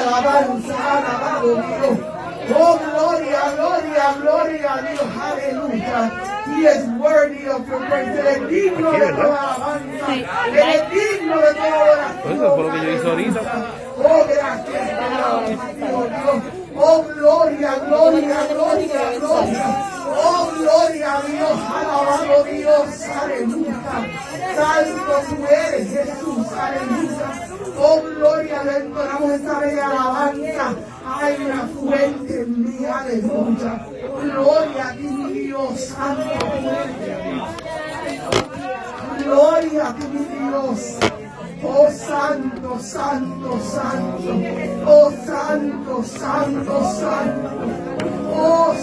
alabanza, alabado Dios. Oh, gloria, gloria, gloria a Dios, aleluya. He is worthy of your praise. Él es digno de toda alabanza. Él es digno de toda oración. Eso fue lo que yo hice ahorita. Oh, gracias, Dios. Oh, gloria, gloria, gloria, gloria. Oh, gloria a Dios, alabado Dios, aleluya. Santo tú eres, Jesús, aleluya. Oh, gloria, le entonamos esta bella alabanza. Hay una fuente en mí, aleluya. Gloria a ti, mi Dios, santo tú eres. Gloria a ti, mi Dios. Oh, santo, santo, santo. Oh, santo, santo, santo. Oh,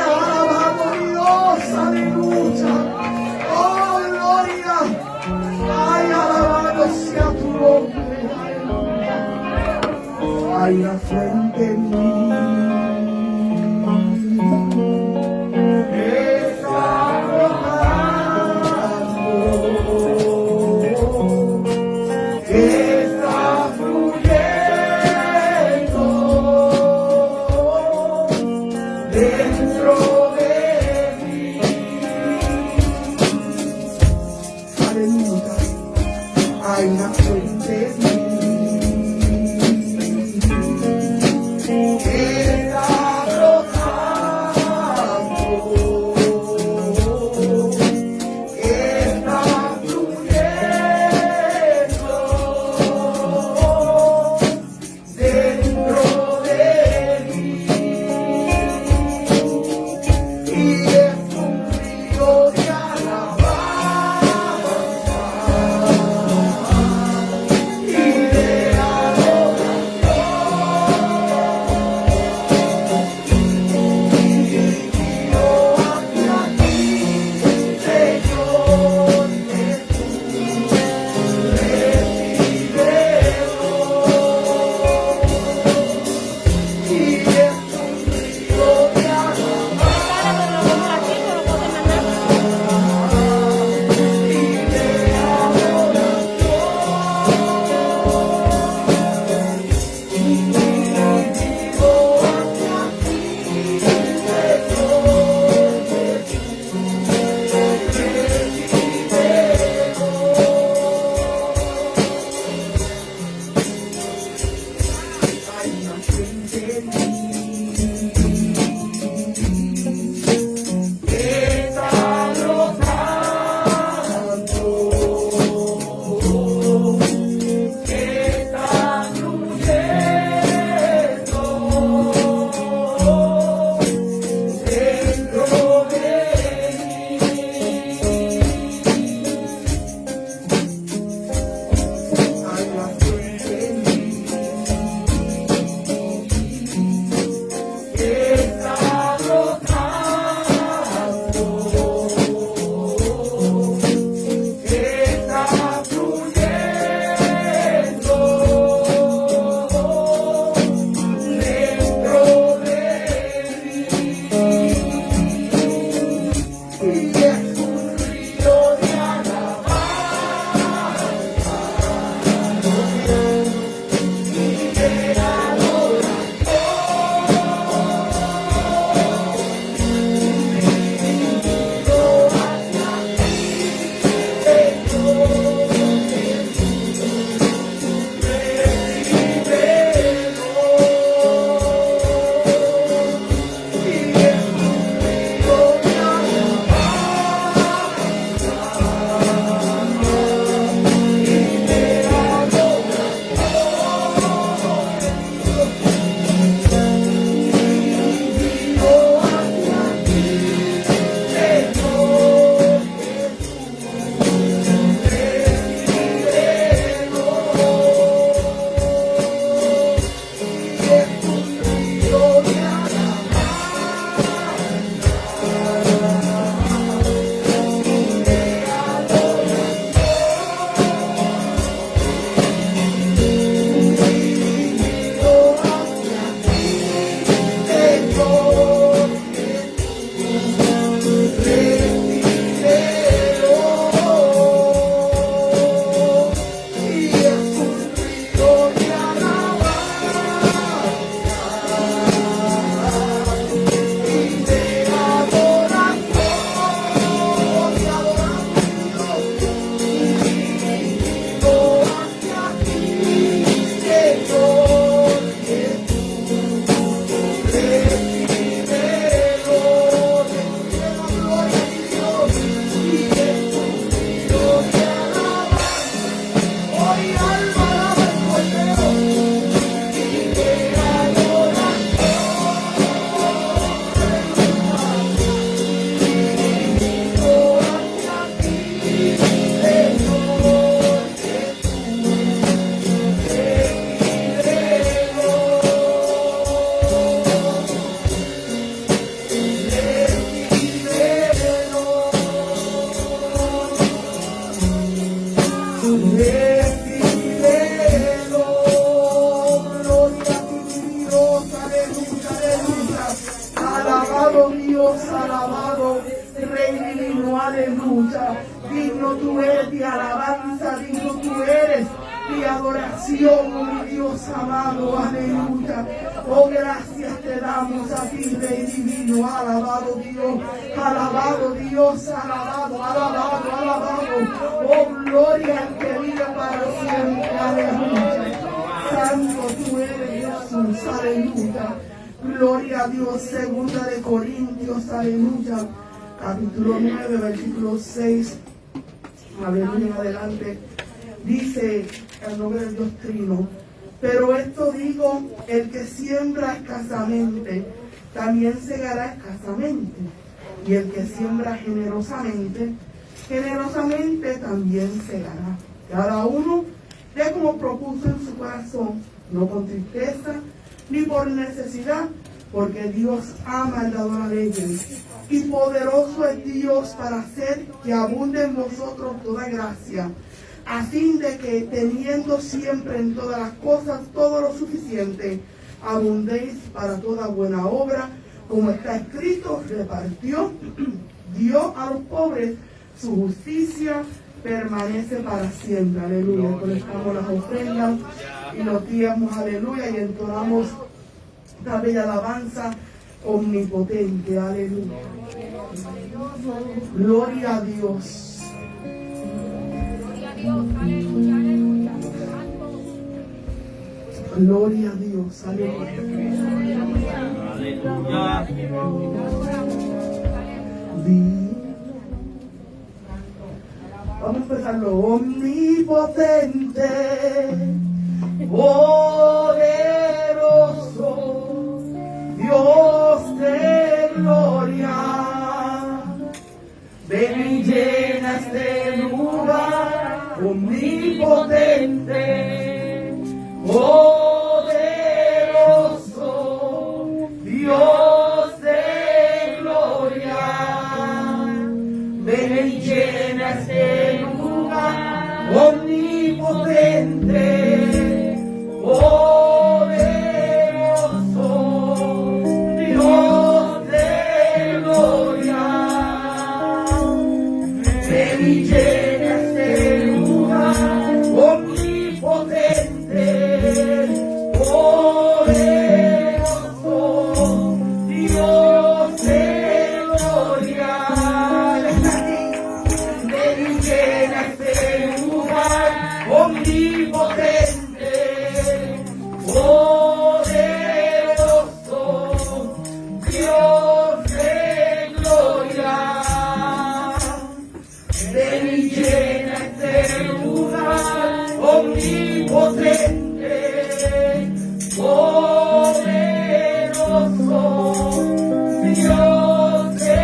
alabado Dios, aleluya. Oh, gloria. Ay, alabado sea tu nombre. Hay una fuente en mí. Hay una fuente en mí que está brotando, que está fluyendo dentro de mí, y es un río de alabanza. Y adoración, oh mi Dios amado, aleluya. Oh, gracias te damos a ti, Rey divino, alabado Dios, alabado Dios, alabado, alabado, alabado. Oh, gloria al que vive para siempre, aleluya. Santo tú eres, Jesús, aleluya. Gloria a Dios, segunda de Corintios, aleluya. Capítulo 9, versículo 6, aleluya, en adelante. Dice el nombre del Dios Trino: pero esto digo, el que siembra escasamente, también segará escasamente. Y el que siembra generosamente, generosamente también segará. Cada uno de como propuso en su corazón, no con tristeza ni por necesidad, porque Dios ama al dador alegre. Y poderoso es Dios para hacer que abunde en vosotros toda gracia, a fin de que, teniendo siempre en todas las cosas todo lo suficiente, abundéis para toda buena obra, como está escrito: repartió, dio a los pobres, su justicia permanece para siempre. Aleluya. Conectamos las ofrendas y los diezmos, aleluya, y entonamos esta bella alabanza omnipotente, aleluya. Gloria a Dios. Gloria a Dios, aleluya. Vamos a empezarlo. Omnipotente, poderoso, Dios de gloria, ven y llena este lugar. Omnipotente, poderoso, Dios de gloria, ven y llena este lugar. Omnipotente, poderoso, Dios de gloria, ven y llena este lugar. Omnipotente, poderoso, Dios de gloria, ven y llena este lugar. Omnipotente, poderoso, Dios de gloria, ven y llena este lugar. Omnipotente, poderoso, Dios de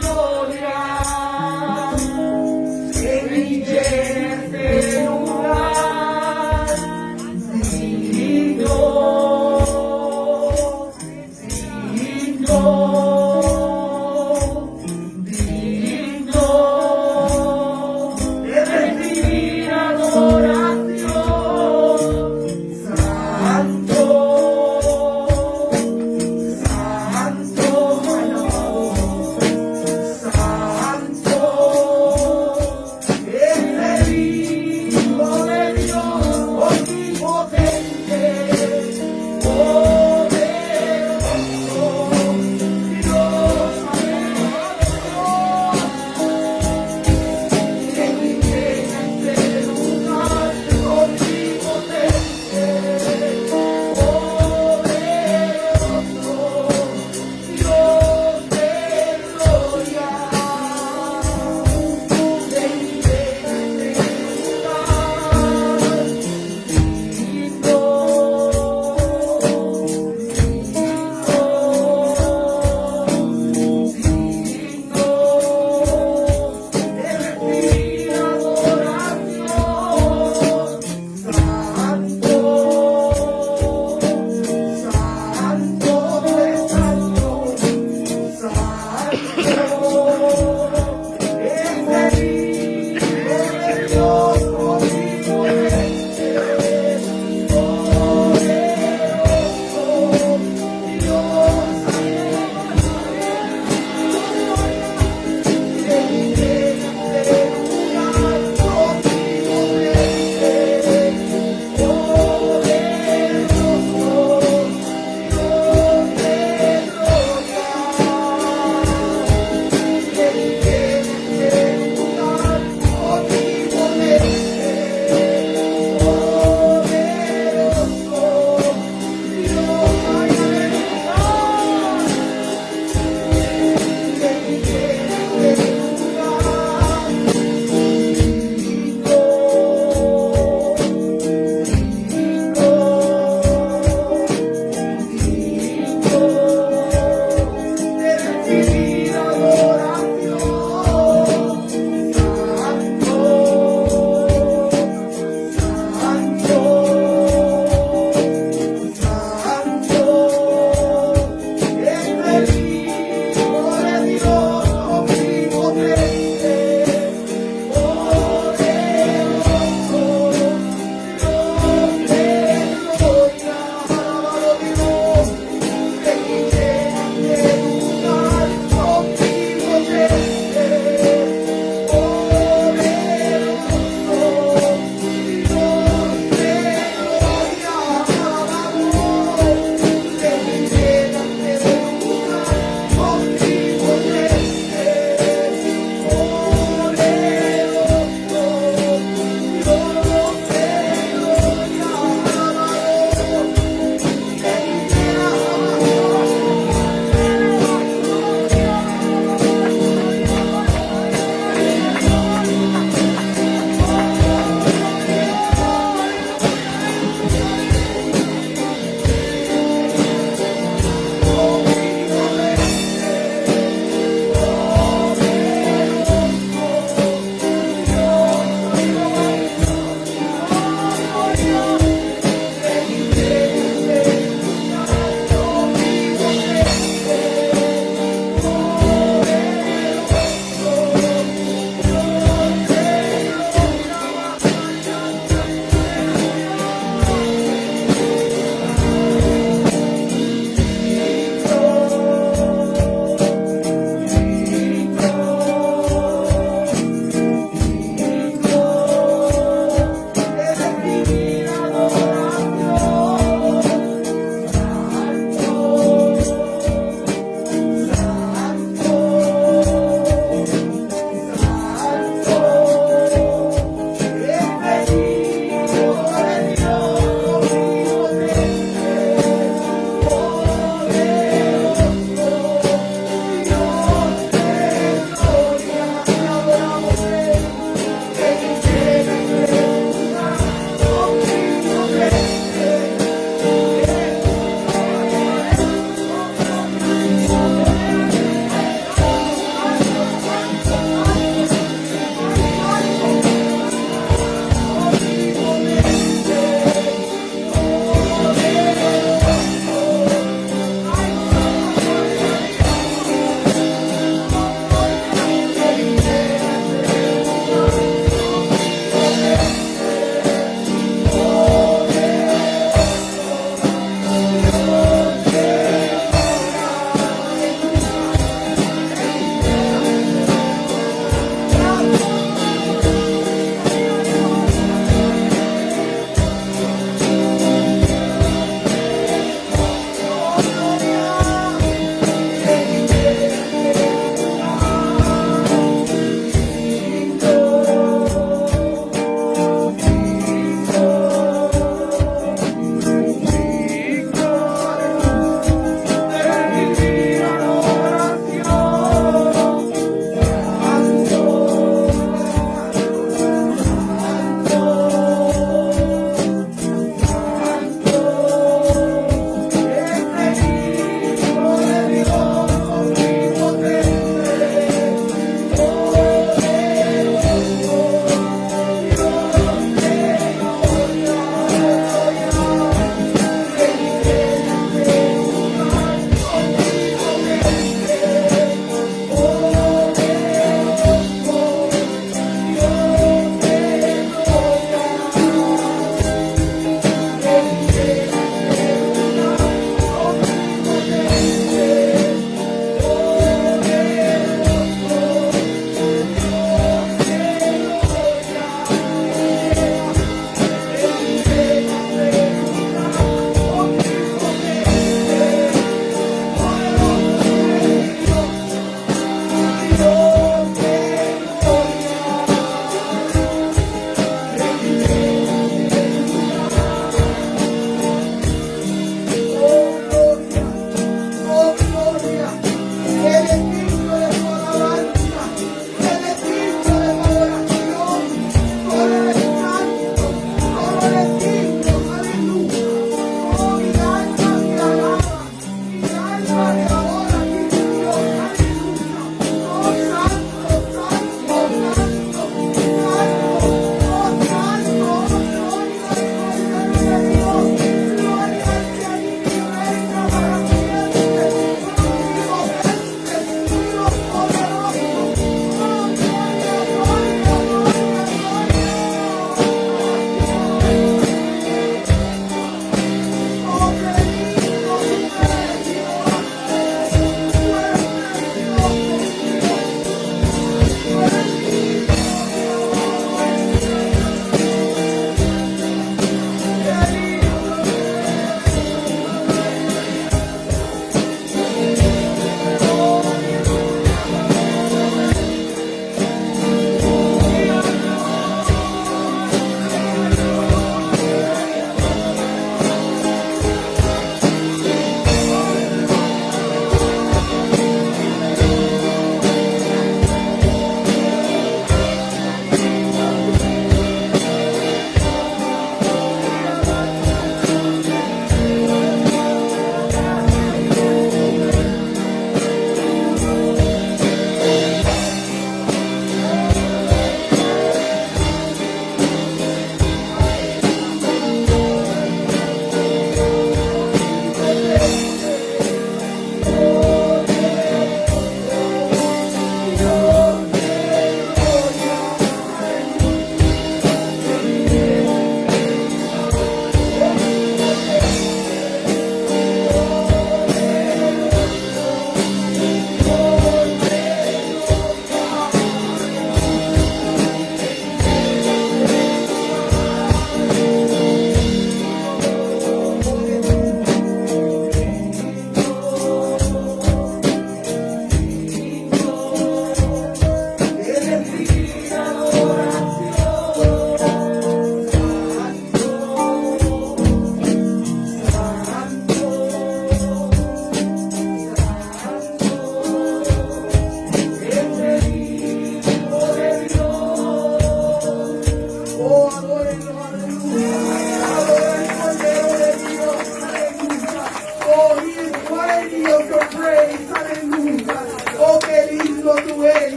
gloria, ven y llena este lugar. Digno, digno, digno de recibir adoración.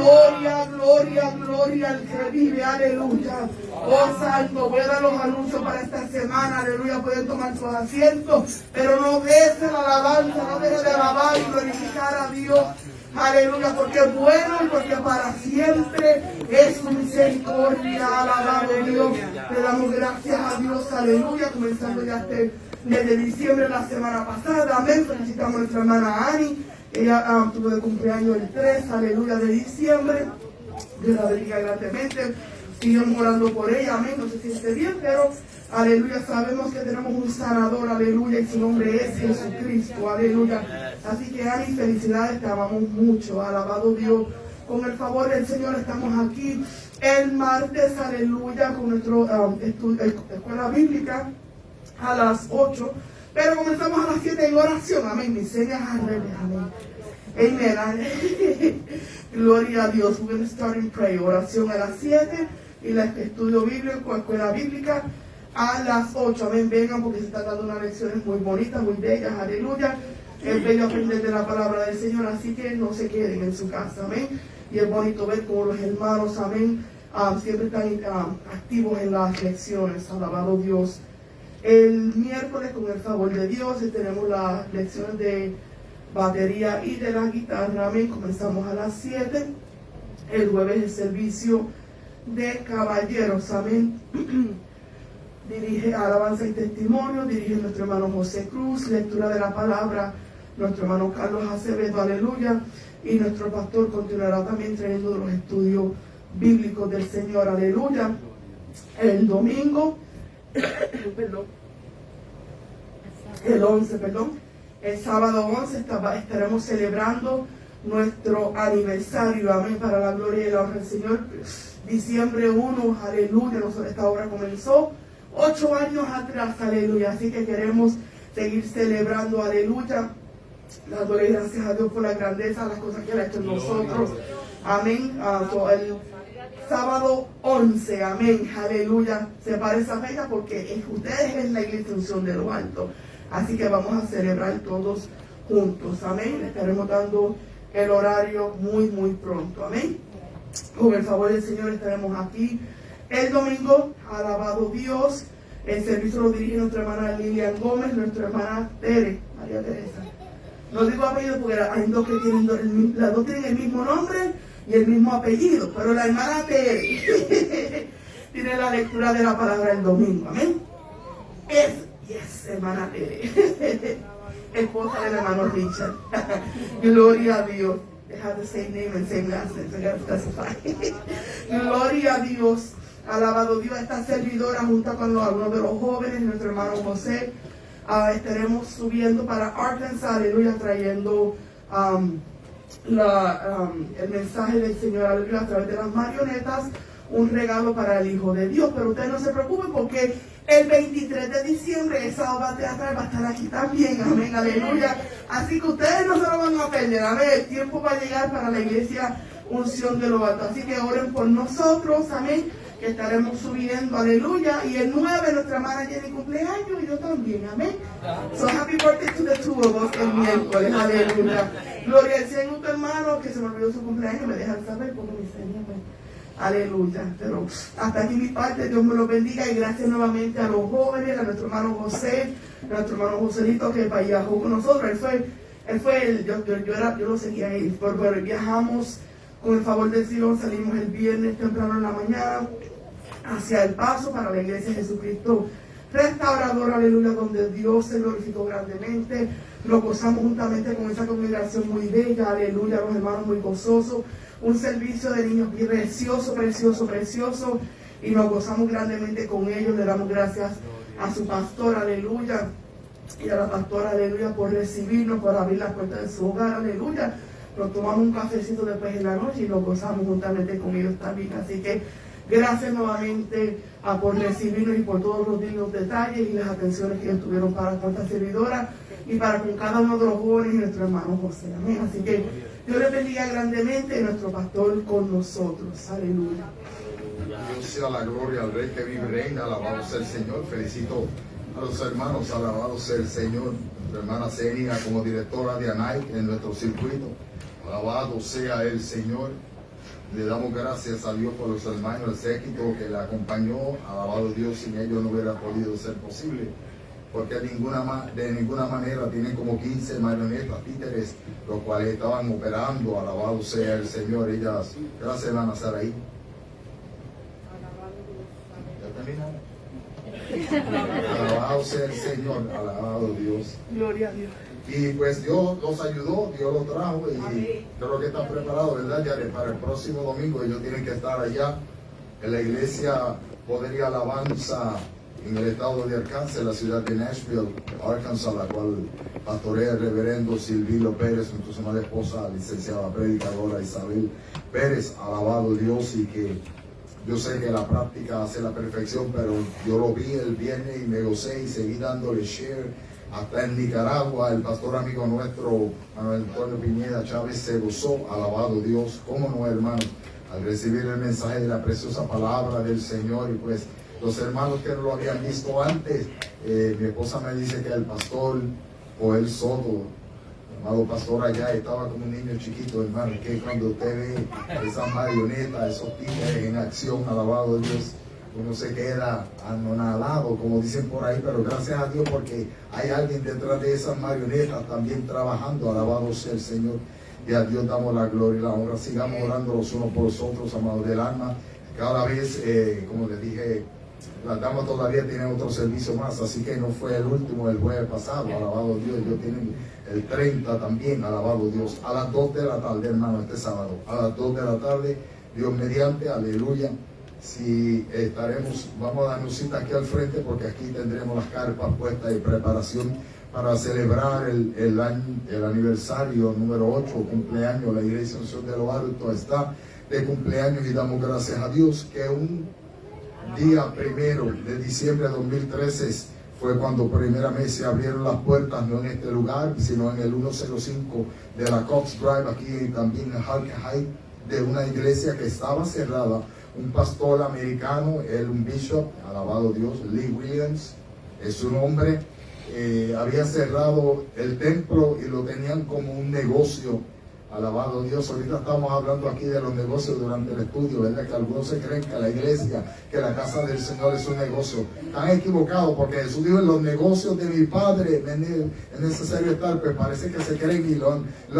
gloria, gloria, gloria al que vive, aleluya. Oh santo, voy a dar los anuncios para esta semana, aleluya, pueden tomar sus asientos, pero no deje la alabanza, no deje de alabar y glorificar a Dios. Aleluya, porque es bueno y porque para siempre es su misericordia. Alabado Dios, le damos gracias a Dios, aleluya, comenzando ya desde diciembre la semana pasada, amén. Felicitamos a nuestra hermana Ani, ella tuvo de cumpleaños el 3, aleluya, de diciembre. Dios la bendiga grandemente, sigamos orando por ella, amén. No se siente bien, pero aleluya, sabemos que tenemos un sanador, aleluya, y su nombre es Jesucristo, aleluya. Así que Ani, felicidades, te amamos mucho, alabado Dios. Con el favor del Señor estamos aquí el martes, aleluya, con nuestro escuela bíblica a las 8, pero comenzamos a las 7 en oración, amén. Mis señas al revés, amén. Amen. Gloria a Dios. We're going to start in prayer. Oración a las 7 y el estudio bíblico, escuela bíblica a las 8. Amén. Vengan porque se están dando unas lecciones muy bonitas, muy bellas. Aleluya. Es bello aprender de la palabra del Señor, así que no se queden en su casa. Amén. Y es bonito ver cómo los hermanos, amén, siempre están activos en las lecciones. Alabado Dios. El miércoles, con el favor de Dios, tenemos las lecciones de batería y de la guitarra, amén. Comenzamos a las 7. El jueves el servicio de caballeros, amén. Dirige alabanza y testimonio, dirige nuestro hermano José Cruz, lectura de la palabra, nuestro hermano Carlos Acevedo, aleluya. Y nuestro pastor continuará también trayendo los estudios bíblicos del Señor, aleluya. El domingo, el sábado 11 estaremos celebrando nuestro aniversario, amén, para la gloria y la honra del Señor. Diciembre 1, aleluya, esta obra comenzó 8 años atrás, aleluya, así que queremos seguir celebrando, aleluya, dándole gracias a Dios por la grandeza, las cosas que Él ha hecho en nosotros, amén. El sábado 11, amén, aleluya, se para esa fecha porque ustedes es la iglesia Unción de lo Alto, así que vamos a celebrar todos juntos, amén. Le estaremos dando el horario muy pronto, amén. Con el favor del Señor estaremos aquí el domingo, alabado Dios. El servicio lo dirige nuestra hermana Lilian Gómez, nuestra hermana María Teresa. No digo apellido porque hay dos que tienen, las dos tienen el mismo nombre y el mismo apellido, pero la hermana Tere tiene la lectura de la palabra el domingo, amén. Yes, hermana Tere, esposa del hermano Richard. Gloria a Dios. They have the same name and same last name, so I gotta specify. Gloria a Dios. Alabado Dios, esta servidora junto con algunos de los jóvenes, nuestro hermano José, estaremos subiendo para Arkansas, aleluya, trayendo el mensaje del Señor, aleluya, a través de las marionetas, un regalo para el Hijo de Dios. Pero ustedes no se preocupen porque el 23 de diciembre esa obra teatral va a estar aquí también, amén, aleluya. Así que ustedes no se lo van a perder, amén. El tiempo va a llegar para la iglesia Unción de lo Alto, así que oren por nosotros, amén, que estaremos subiendo, aleluya. Y el 9 nuestra hermana Jenny cumpleaños y yo también, amén. So happy birthday to the two of us el miércoles, aleluya. Gloria al Señor, tu hermano, que se me olvidó su cumpleaños, me dejan saber porque me enseñan, aleluya. Pero hasta aquí mi parte, Dios me lo bendiga y gracias nuevamente a los jóvenes, a nuestro hermano José, nuestro hermano Joselito que viajó con nosotros. Él fue yo lo seguía a él, pero viajamos con el favor del Señor, salimos el viernes temprano en la mañana hacia El Paso para la iglesia Jesucristo Restaurador, aleluya, donde Dios se glorificó grandemente. Lo gozamos juntamente con esa congregación muy bella, aleluya, los hermanos muy gozosos. Un servicio de niños precioso, y nos gozamos grandemente con ellos. Le damos gracias a su pastor, aleluya, y a la pastora, aleluya, por recibirnos, por abrir las puertas de su hogar, aleluya. Nos tomamos un cafecito después en la noche y nos gozamos juntamente con ellos también. Así que gracias nuevamente por recibirnos y por todos los dignos detalles y las atenciones que ellos tuvieron para con esta servidora y para con cada uno de los jóvenes y nuestro hermano José, amén. Así que Dios les bendiga grandemente y nuestro pastor con nosotros, aleluya. Dios sea la gloria al Rey que vive y reina, alabado sea el Señor. Felicito a los hermanos, alabado sea el Señor. La hermana Zenia como directora de ANAI en nuestro circuito, alabado sea el Señor. Le damos gracias a Dios por los hermanos, el séquito que le acompañó. Alabado Dios, sin ellos no hubiera podido ser posible. Porque de ninguna manera tienen como 15 marionetas, títeres, los cuales estaban operando. Alabado sea el Señor. Ellas, gracias van a estar ahí. ¿Ya terminamos? Alabado sea el Señor, alabado Dios. Gloria a Dios. Y pues Dios los ayudó, Dios los trajo y creo que están preparados, ¿verdad, Yare? Para el próximo domingo ellos tienen que estar allá en la iglesia Poder y Alabanza en el estado de Arkansas, en la ciudad de Nashville, Arkansas, la cual pastorea el reverendo Silvio Pérez, junto a su madre esposa, licenciada predicadora Isabel Pérez. Alabado Dios, y que yo sé que la práctica hace la perfección, pero yo lo vi el viernes y me gocé y seguí dándole share. Hasta en Nicaragua, el pastor amigo nuestro, Manuel Antonio Piñeda Chávez, se gozó. Alabado Dios. ¿Cómo no, hermano? Al recibir el mensaje de la preciosa palabra del Señor. Y pues los hermanos que no lo habían visto antes, mi esposa me dice que el pastor Joel Soto, amado pastor allá, estaba como un niño chiquito, hermano, que cuando usted ve esas marionetas, esos títeres en acción, alabado Dios, uno se queda anonadado, como dicen por ahí, pero gracias a Dios porque hay alguien detrás de esas marionetas también trabajando. Alabado sea el Señor, y a Dios damos la gloria y la honra. Sigamos orando los unos por los otros, amados del alma. Cada vez, como les dije, las damas todavía tienen otro servicio más, así que no fue el último el jueves pasado. Alabado Dios. Ellos tienen el 30 también, alabado Dios, a las 2 de la tarde, hermano, este sábado, a las 2 de la tarde, Dios mediante, aleluya. Si estaremos, vamos a darnos cita aquí al frente, porque aquí tendremos las carpas puestas de preparación para celebrar el aniversario número 8, cumpleaños. La Iglesia Unción de lo Alto está de cumpleaños y damos gracias a Dios que un día 1 de diciembre de 2013 fue cuando primeramente se abrieron las puertas, no en este lugar, sino en el 105 de la Cox Drive, aquí también en Harker Heights, de una iglesia que estaba cerrada. Un pastor americano, un bishop, alabado Dios, Lee Williams, es su nombre, había cerrado el templo y lo tenían como un negocio. Alabado Dios. Ahorita estamos hablando aquí de los negocios durante el estudio, ¿verdad? Que algunos se creen que la iglesia, que la casa del Señor es un negocio. Están equivocados, porque Jesús dijo: en los negocios de mi Padre es necesario estar. Pues parece que se creen y lo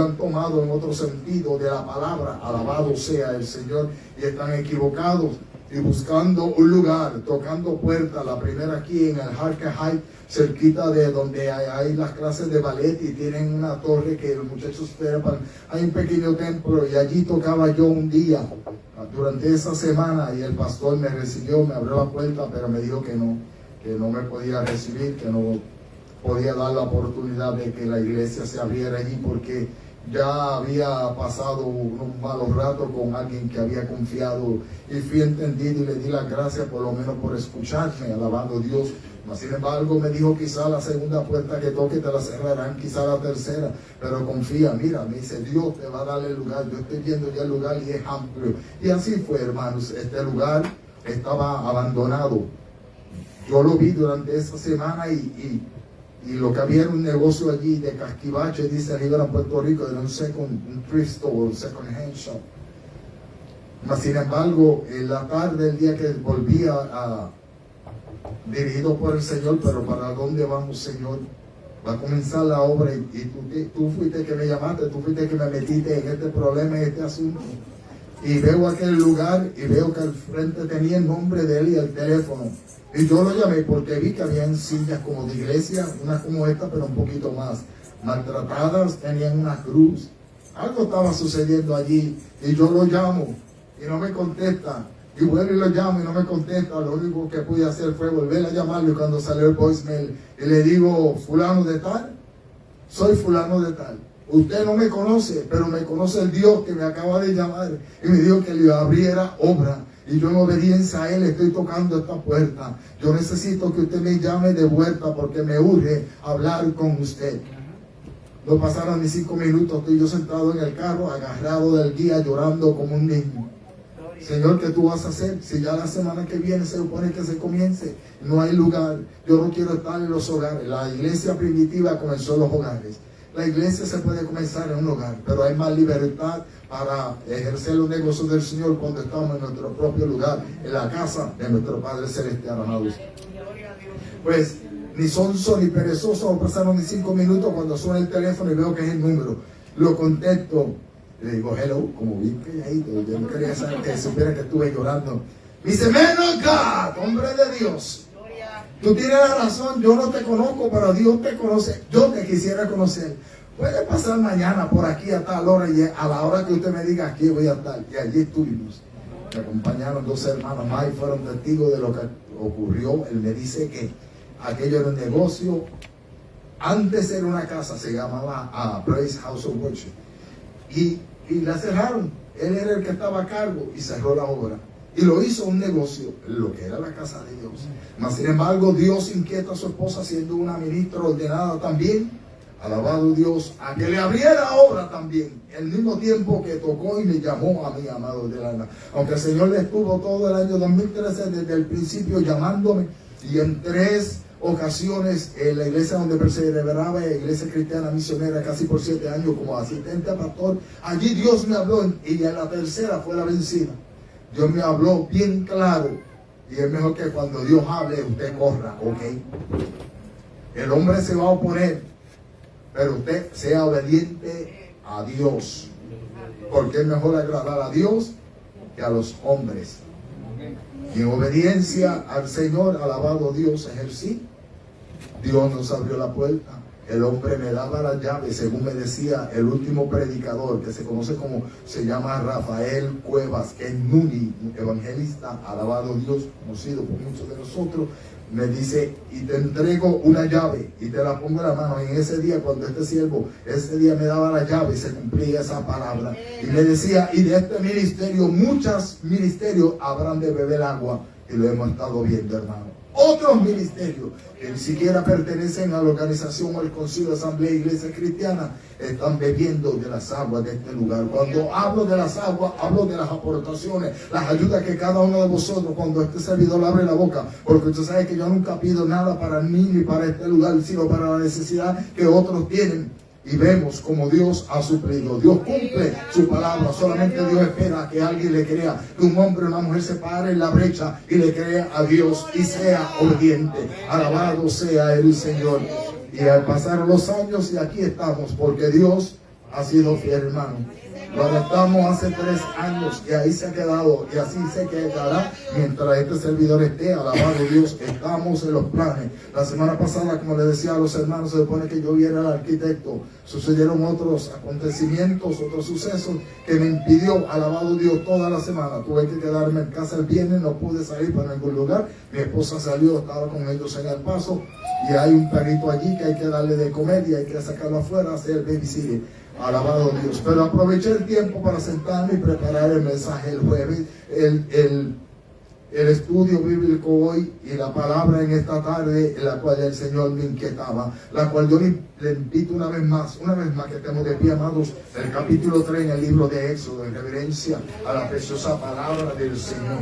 han tomado en otro sentido de la palabra. Alabado sea el Señor. Y están equivocados y buscando un lugar, tocando puertas. La primera aquí en el Harker Heights, cerquita de donde hay las clases de ballet, y tienen una torre que los muchachos trepan. Hay un pequeño templo, y allí tocaba yo un día durante esa semana, y el pastor me recibió, me abrió la puerta, pero me dijo que no me podía recibir, que no podía dar la oportunidad de que la iglesia se abriera allí, porque ya había pasado unos malos ratos con alguien que había confiado, y fui entendido y le di las gracias por lo menos por escucharme, alabando a Dios. Sin embargo, me dijo: quizá la segunda puerta que toque te la cerrarán, quizá la tercera, pero confía. Mira, me dice, Dios te va a dar el lugar. Yo estoy viendo ya el lugar y es amplio. Y así fue, hermanos. Este lugar estaba abandonado. Yo lo vi durante esa semana, y lo que había era un negocio allí de casquivache, dice arriba en Puerto Rico, de un thrift store, un second hand shop. Sin embargo, en la tarde, el día que volvía dirigido por el Señor, pero ¿para dónde vamos, Señor? Va a comenzar la obra, y tú fuiste que me llamaste, tú fuiste que me metiste en este problema, en este asunto. Y veo aquel lugar, y veo que al frente tenía el nombre de él y el teléfono. Y yo lo llamé porque vi que habían sillas como de iglesia, unas como esta, pero un poquito más maltratadas, tenían una cruz. Algo estaba sucediendo allí, y yo lo llamo y no me contesta. Y vuelvo y lo llamo y no me contesta. Lo único que pude hacer fue volver a llamarlo, y cuando salió el voicemail, y le digo: fulano de tal, soy fulano de tal. Usted no me conoce, pero me conoce el Dios que me acaba de llamar y me dijo que le abriera obra. Y yo, en obediencia a Él, estoy tocando esta puerta. Yo necesito que usted me llame de vuelta, porque me urge hablar con usted. No pasaron ni 5 minutos, estoy yo sentado en el carro, agarrado del guía, llorando como un niño. Señor, ¿qué tú vas a hacer? Si ya la semana que viene se supone que se comience, no hay lugar. Yo no quiero estar en los hogares. La iglesia primitiva comenzó en los hogares. La iglesia se puede comenzar en un hogar, pero hay más libertad para ejercer los negocios del Señor cuando estamos en nuestro propio lugar, en la casa de nuestro Padre Celestial, amados. Pues ni sonso ni perezoso, no pasaron ni 5 minutos cuando suena el teléfono y veo que es el número. Lo contesto, le digo hello, como bien calladito, yo no quería saber que supiera que estuve llorando. Me dice, "Man of God, hombre de Dios, tú tienes la razón, yo no te conozco, pero Dios te conoce, yo te quisiera conocer. Puede pasar mañana por aquí a tal hora y a la hora que usted me diga aquí voy a estar." Y allí estuvimos. Me acompañaron 2 hermanos más y fueron testigos de lo que ocurrió. Él me dice que aquello era un negocio. Antes era una casa, se llamaba Praise House of Worship. Y la cerraron. Él era el que estaba a cargo y cerró la obra. Y lo hizo un negocio, lo que era la casa de Dios. Mas sin embargo, Dios inquieta a su esposa siendo una ministra ordenada también. Alabado Dios, a que le abriera obra también. El mismo tiempo que tocó y me llamó a mí, amado del alma. Aunque el Señor le estuvo todo el año 2013 desde el principio llamándome. Y en 3 ocasiones en la iglesia donde perseveraba, la iglesia cristiana misionera, casi por 7 años como asistente a pastor. Allí Dios me habló y en la tercera fue la vencida. Dios me habló bien claro. Y es mejor que cuando Dios hable, usted corra, ¿ok? El hombre se va a oponer, pero usted sea obediente a Dios. Porque es mejor agradar a Dios que a los hombres. Y en obediencia al Señor, alabado Dios, ejercí. Dios nos abrió la puerta. El hombre me daba las llaves, según me decía el último predicador, que se conoce como, se llama Rafael Cuevas, que es Nuni, evangelista, alabado Dios, conocido por muchos de nosotros. Me dice, y te entrego una llave y te la pongo en la mano. Y en ese día, cuando este siervo, ese día me daba la llave y se cumplía esa palabra. Y me decía, y de este ministerio, muchos ministerios habrán de beber agua. Y lo hemos estado viendo, hermano. Otros ministerios que ni siquiera pertenecen a la organización o al concilio de asamblea e iglesia cristiana están bebiendo de las aguas de este lugar. Cuando hablo de las aguas, hablo de las aportaciones, las ayudas que cada uno de vosotros, cuando este servidor abre la boca, porque usted sabe que yo nunca pido nada para mí ni para este lugar, sino para la necesidad que otros tienen. Y vemos como Dios ha suplido. Dios cumple su palabra. Solamente Dios espera que alguien le crea. Que un hombre o una mujer se pare en la brecha y le crea a Dios y sea obediente. Alabado sea el Señor. Y al pasar los años, y aquí estamos, porque Dios ha sido fiel, hermano. Lo adoptamos hace 3 años y ahí se ha quedado y así se quedará mientras este servidor esté. Alabado Dios, estamos en los planes. La semana pasada, como le decía a los hermanos, se supone que yo viera al arquitecto. Sucedieron otros acontecimientos, otros sucesos que me impidió, alabado Dios, toda la semana. Tuve que quedarme en casa el viernes, no pude salir para ningún lugar. Mi esposa salió, estaba con ellos en El Paso y hay un perrito allí que hay que darle de comer y hay que sacarlo afuera, hacer babysitting. Alabado Dios. Pero aproveché el tiempo para sentarme y preparar el mensaje el jueves, el estudio bíblico hoy y la palabra en esta tarde, en la cual el Señor me inquietaba, la cual yo le invito una vez más que estemos de pie, amados, el capítulo 3 en el libro de Éxodo, en reverencia a la preciosa palabra del Señor.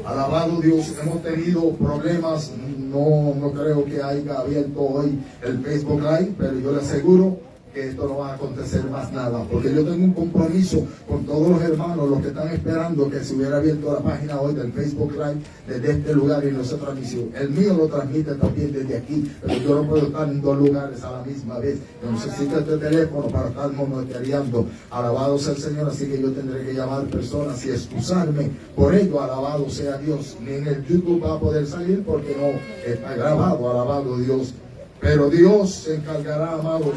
Alabado Dios, hemos tenido problemas, no creo que haya abierto hoy el Facebook Live, pero yo le aseguro que esto no va a acontecer más nada, porque yo tengo un compromiso con todos los hermanos, los que están esperando que se hubiera abierto la página hoy del Facebook Live desde este lugar y nuestra transmisión. El mío lo transmite también desde aquí, pero yo no puedo estar en 2 lugares a la misma vez. Yo necesito este teléfono para estar monitoreando. Alabado sea el Señor, así que yo tendré que llamar personas y excusarme por ello. Alabado sea Dios. Ni en el YouTube va a poder salir porque no está grabado. Alabado Dios. Pero Dios se encargará, amados,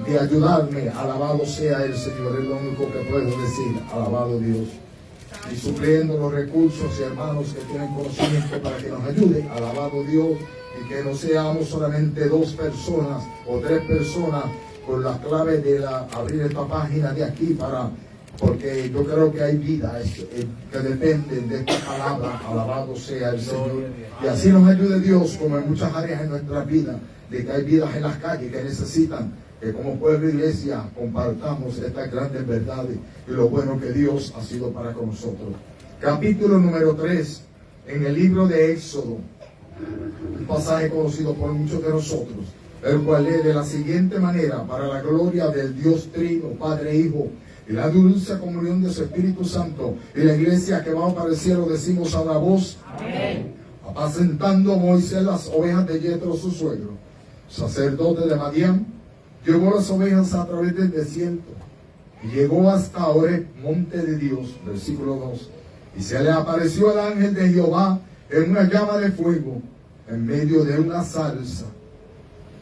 de ayudarme. Alabado sea el Señor, es lo único que puedo decir. Alabado Dios. Y supliendo los recursos y hermanos que tienen conocimiento para que nos ayuden. Alabado Dios. Y que no seamos solamente 2 personas o 3 personas con las claves de abrir esta página de aquí porque yo creo que hay vidas que dependen de esta palabra. Alabado sea el Señor. Y así nos ayude Dios, como en muchas áreas en nuestra vida, de que hay vidas en las calles que necesitan que como pueblo de iglesia compartamos estas grandes verdades y lo bueno que Dios ha sido para con nosotros. Capítulo número 3 en el libro de Éxodo, un pasaje conocido por muchos de nosotros. el cual lee de la siguiente manera: para la gloria del Dios Trino, Padre, Hijo, y la dulce comunión de su Espíritu Santo. Y la iglesia que va para el cielo decimos a la voz: amén. Apacentando Moisés las ovejas de Yetro su suegro, sacerdote de Madián, llevó las ovejas a través del desierto y llegó hasta Horeb, monte de Dios. Versículo 2. Y se le apareció el ángel de Jehová en una llama de fuego en medio de una zarza.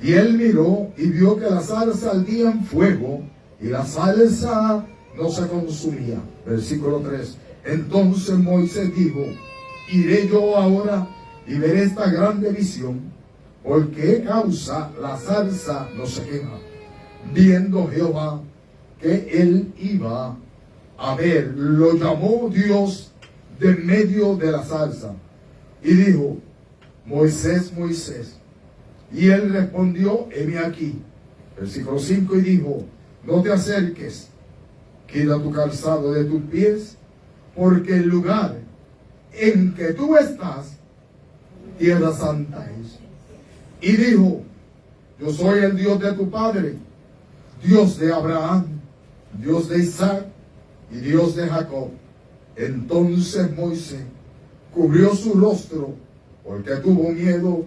Y él miró y vio que la zarza ardía en fuego y la zarza no se consumía. Versículo 3. Entonces Moisés dijo: iré yo ahora y veré esta grande visión, ¿por qué causa la zarza no se quema? Viendo Jehová que él iba a ver, lo llamó Dios de medio de la zarza y dijo: Moisés, Moisés. Y él respondió: heme aquí. Versículo 5. Y dijo: no te acerques, quita tu calzado de tus pies, porque el lugar en que tú estás, tierra santa es. Y dijo: yo soy el Dios de tu padre, Dios de Abraham, Dios de Isaac y Dios de Jacob. Entonces Moisés cubrió su rostro porque tuvo miedo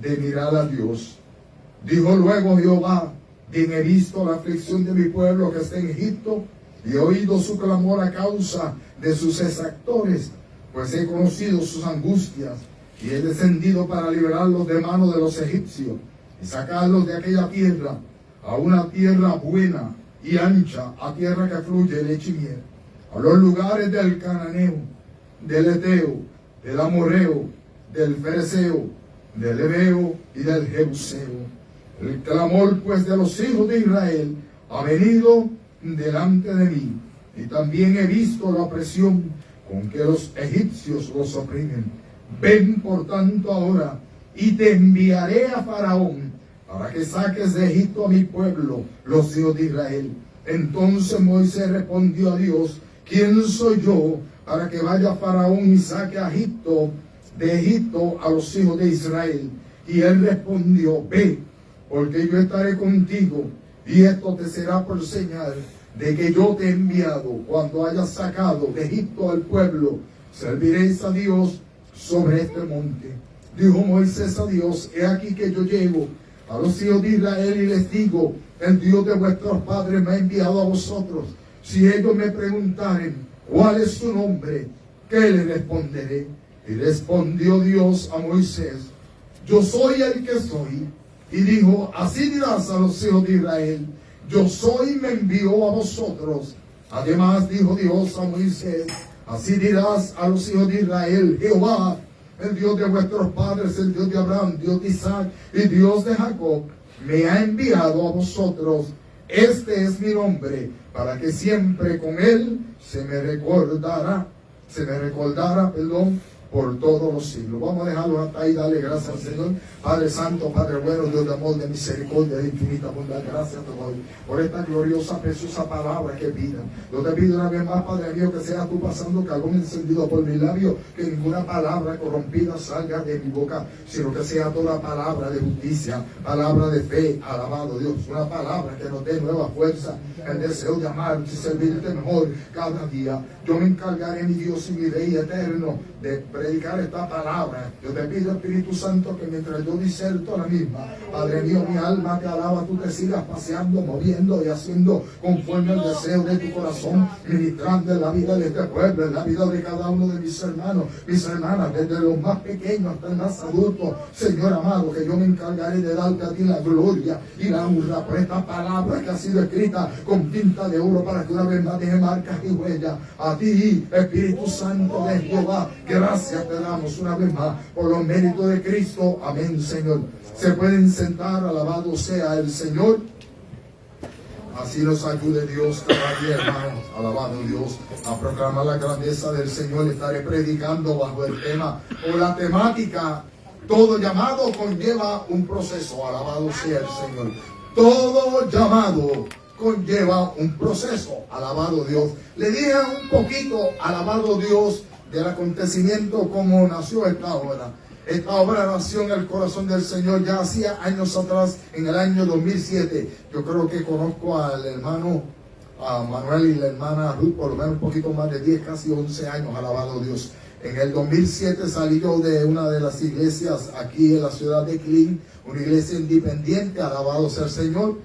de mirar a Dios. Dijo luego Jehová: bien he visto la aflicción de mi pueblo que está en Egipto, y he oído su clamor a causa de sus exactores, pues he conocido sus angustias, y he descendido para liberarlos de mano de los egipcios, y sacarlos de aquella tierra, a una tierra buena y ancha, a tierra que fluye leche y miel, a los lugares del Cananeo, del Eteo, del Amorreo, del Fereceo, del Heveo y del Jebuseo. El clamor pues de los hijos de Israel ha venido delante de mí, y también he visto la opresión con que los egipcios los oprimen. Ven por tanto ahora, y te enviaré a Faraón, para que saques de Egipto a mi pueblo, los hijos de Israel. Entonces Moisés respondió a Dios: ¿quién soy yo para que vaya a Faraón y saque de Egipto a los hijos de Israel? Y él respondió: ve, porque yo estaré contigo, y esto te será por señal de que yo te he enviado. Cuando hayas sacado de Egipto al pueblo, serviréis a Dios sobre este monte. Dijo Moisés a Dios: he aquí que yo llego a los hijos de Israel y les digo: el Dios de vuestros padres me ha enviado a vosotros. Si ellos me preguntaren cuál es su nombre, ¿qué les responderé? Y respondió Dios a Moisés: yo soy el que soy. Y dijo: así dirás a los hijos de Israel: yo soy, me envió a vosotros. Además dijo Dios a Moisés: así dirás a los hijos de Israel: Jehová, el Dios de vuestros padres, el Dios de Abraham, Dios de Isaac y Dios de Jacob, me ha enviado a vosotros. Este es mi nombre, para que siempre con él se me recordara, por todos los siglos. Vamos a dejarlo hasta ahí. Dale gracias al Señor. Padre Santo, Padre bueno, Dios de amor, de misericordia, de infinita bondad, gracias te doy por esta gloriosa, preciosa palabra que pidan. Yo te pido una vez más, Padre mío, que seas tú pasando carbón encendido por mis labios, que ninguna palabra corrompida salga de mi boca, sino que sea toda palabra de justicia, palabra de fe. Alabado Dios, una palabra que nos dé nueva fuerza, el deseo de amarte y servirte mejor cada día. Yo me encargaré, mi Dios y mi Rey eterno, de predicar esta palabra. Yo te pido, Espíritu Santo, que mientras yo diserto la misma, Padre mío, mi alma te alaba, tú te sigas paseando, moviendo y haciendo conforme al deseo de tu corazón, ministrando en la vida de este pueblo, en la vida de cada uno de mis hermanos, mis hermanas, desde los más pequeños hasta el más adulto. Señor amado, que yo me encargaré de darte a ti la gloria y la honra por esta palabra que ha sido escrita con tinta de oro, para que una vez más deje marcas y huellas. A ti, Espíritu Santo de Jehová, gracias te damos una vez más por los méritos de Cristo. Amén, Señor. Se pueden sentar, alabado sea el Señor. Así nos ayude Dios cada día, hermanos. Alabado Dios, a proclamar la grandeza del Señor. Estaré predicando bajo el tema o la temática: todo llamado conlleva un proceso. Alabado sea el Señor. Todo llamado conlleva un proceso. Alabado Dios. Le dije un poquito, alabado Dios, del acontecimiento como nació esta hora. Esta obra nació en el corazón del Señor ya hacía años atrás, en el año 2007. Yo creo que conozco al hermano Manuel y la hermana Ruth, por lo menos un poquito más de 10, casi 11 años, alabado Dios. En el 2007 salí yo de una de las iglesias aquí en la ciudad de Clean, una iglesia independiente, alabado sea el Señor.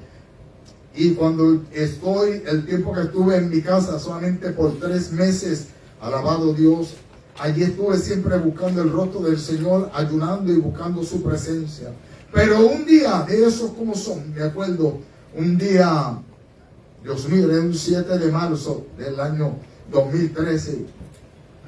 Y cuando el tiempo que estuve en mi casa, solamente por 3 meses, alabado Dios, allí estuve siempre buscando el rostro del Señor, ayunando y buscando su presencia. Pero un día, de esos como son, me acuerdo, un día, Dios mío, era un 7 de marzo del año 2013,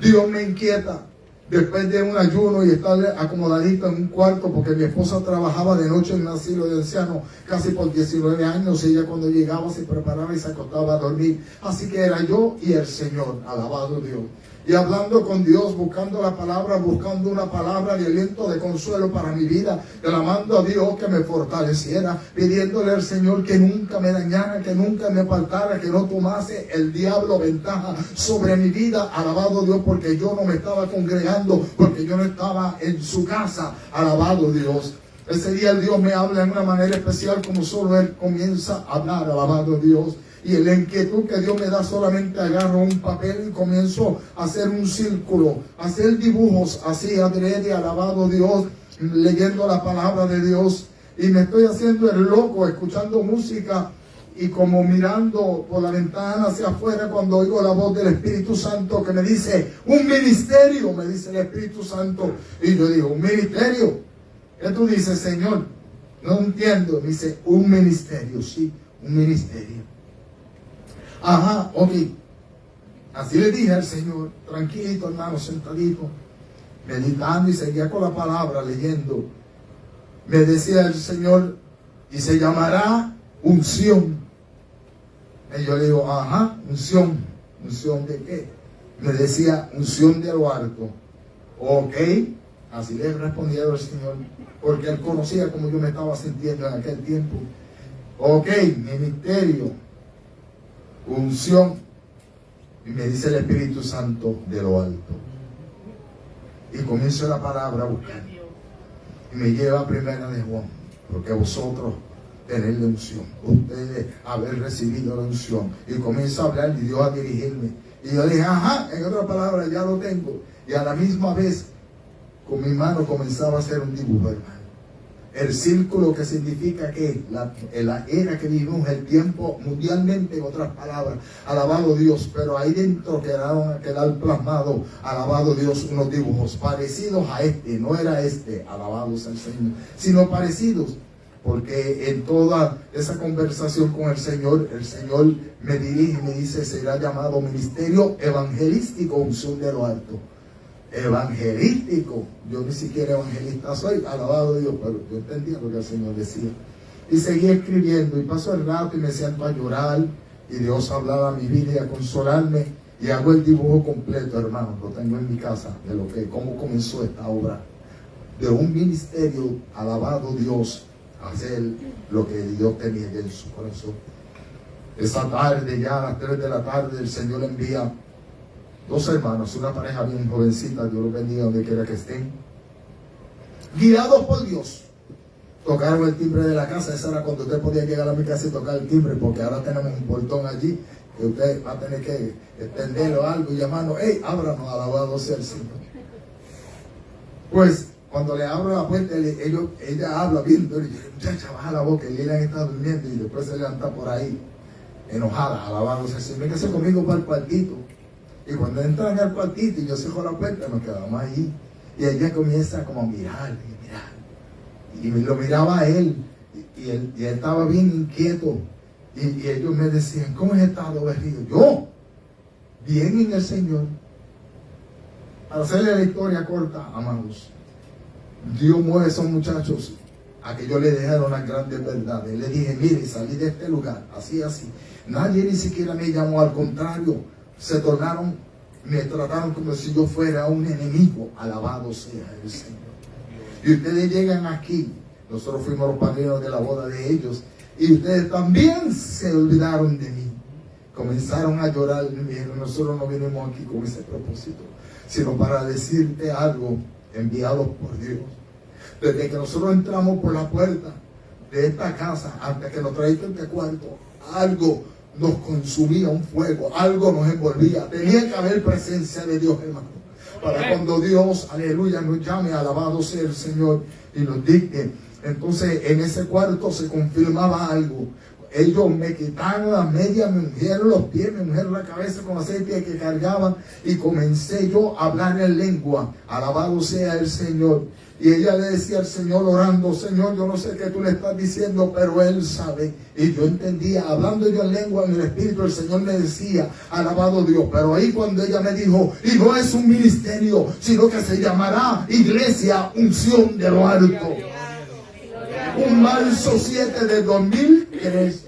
Dios me inquieta. Después de un ayuno y estar acomodadito en un cuarto, porque mi esposa trabajaba de noche en un asilo de ancianos casi por 19 años, y ella cuando llegaba se preparaba y se acostaba a dormir. Así que era yo y el Señor, alabado Dios. Y hablando con Dios, buscando la palabra, buscando una palabra de aliento, de consuelo para mi vida, clamando a Dios que me fortaleciera, pidiéndole al Señor que nunca me dañara, que nunca me apartara, que no tomase el diablo ventaja sobre mi vida, alabado Dios, porque yo no me estaba congregando, porque yo no estaba en su casa, alabado Dios. Ese día el Dios me habla en una manera especial, como solo Él comienza a hablar, alabado Dios. Y la inquietud que Dios me da, solamente agarro un papel y comienzo a hacer un círculo, a hacer dibujos así adrede, alabado Dios, leyendo la palabra de Dios. Y me estoy haciendo el loco, escuchando música y como mirando por la ventana hacia afuera, cuando oigo la voz del Espíritu Santo que me dice, un ministerio, me dice el Espíritu Santo. Y yo digo, ¿un ministerio? ¿Qué tú dices, Señor? No entiendo. Me dice, un ministerio, sí, un ministerio. Ajá, ok. Así le dije al Señor, tranquilito, hermano, sentadito, meditando, y seguía con la palabra, leyendo. Me decía el Señor, y se llamará unción. Y yo le digo, ajá, unción. ¿Unción de qué? Me decía, unción de lo alto. Ok, así le respondía al Señor, porque Él conocía cómo yo me estaba sintiendo en aquel tiempo. Ok, ministerio, unción. Y me dice el Espíritu Santo, de lo alto. Y comienzo la palabra a buscar. Y me lleva a Primera de Juan, porque vosotros tenéis la unción, ustedes haber recibido la unción. Y comienzo a hablar y Dios a dirigirme. Y yo dije, ajá, en otra palabra, ya lo tengo. Y a la misma vez, con mi mano comenzaba a hacer un dibujo, hermano. El círculo, que significa que la era que vivimos, el tiempo mundialmente, en otras palabras, alabado Dios. Pero ahí dentro quedaron a quedar plasmados, alabado Dios, unos dibujos parecidos a este. No era este, alabados al Señor, sino parecidos. Porque en toda esa conversación con el Señor me dirige y me dice, será llamado ministerio evangelístico, unción de lo alto. Evangelístico. Yo ni siquiera evangelista soy, alabado Dios, pero yo entendía lo que el Señor decía. Y seguí escribiendo, y paso el rato y me siento a llorar, y Dios hablaba a mi vida y a consolarme, y hago el dibujo completo, hermano, lo tengo en mi casa, de cómo comenzó esta obra, de un ministerio, alabado Dios, hacer lo que Dios tenía en su corazón. Esa tarde, ya a las 3 de la tarde, el Señor envía 2 hermanos, una pareja bien jovencita, Dios los bendiga donde quiera que estén, guiados por Dios. Tocaron el timbre de la casa. Esa era cuando usted podía llegar a mi casa y tocar el timbre, porque ahora tenemos un portón allí que usted va a tener que extenderlo algo y llamarnos, hey, ábranos, alabado sea el Señor. Pues cuando le abro la puerta, ella habla bien, y dice, muchacha, baja la boca, y Lilian está durmiendo, y después se levanta por ahí enojada, alabado sea el Señor, véngase conmigo para el cuartito. Y cuando entran al cuartito y yo cierro la puerta, nos quedamos ahí. Y ella comienza como a mirar, y lo miraba a él, y él estaba bien inquieto. Y ellos me decían, ¿cómo has estado, Berrío? Yo, bien en el Señor. Para hacerle la historia corta, amados, Dios mueve a esos muchachos a que yo le dejara unas grandes verdades. Le dije, mire, salí de este lugar, así. Nadie ni siquiera me llamó, al contrario, me trataron como si yo fuera un enemigo. Alabado sea el Señor. Y ustedes llegan aquí, nosotros fuimos los padrinos de la boda de ellos, y ustedes también se olvidaron de mí. Comenzaron a llorar y me dijeron, nosotros no vinimos aquí con ese propósito, sino para decirte algo, enviados por Dios. Desde que nosotros entramos por la puerta de esta casa, hasta que nos trajiste este cuarto, algo nos consumía, un fuego, algo nos envolvía. Tenía que haber presencia de Dios, hermano, para cuando Dios, aleluya, nos llame, alabado sea el Señor, y nos dicte. Entonces en ese cuarto se confirmaba algo. Ellos me quitaron las medias, me ungieron los pies, me ungieron la cabeza con aceite que cargaban, y comencé yo a hablar en lengua, alabado sea el Señor. Y ella le decía al Señor orando: Señor, yo no sé qué tú le estás diciendo, pero Él sabe. Y yo entendía, hablando yo en lengua, en el Espíritu, el Señor me decía, alabado Dios. Pero ahí cuando ella me dijo, y no es un ministerio, sino que se llamará Iglesia Unción de lo Alto. Un marzo 7 de 2013.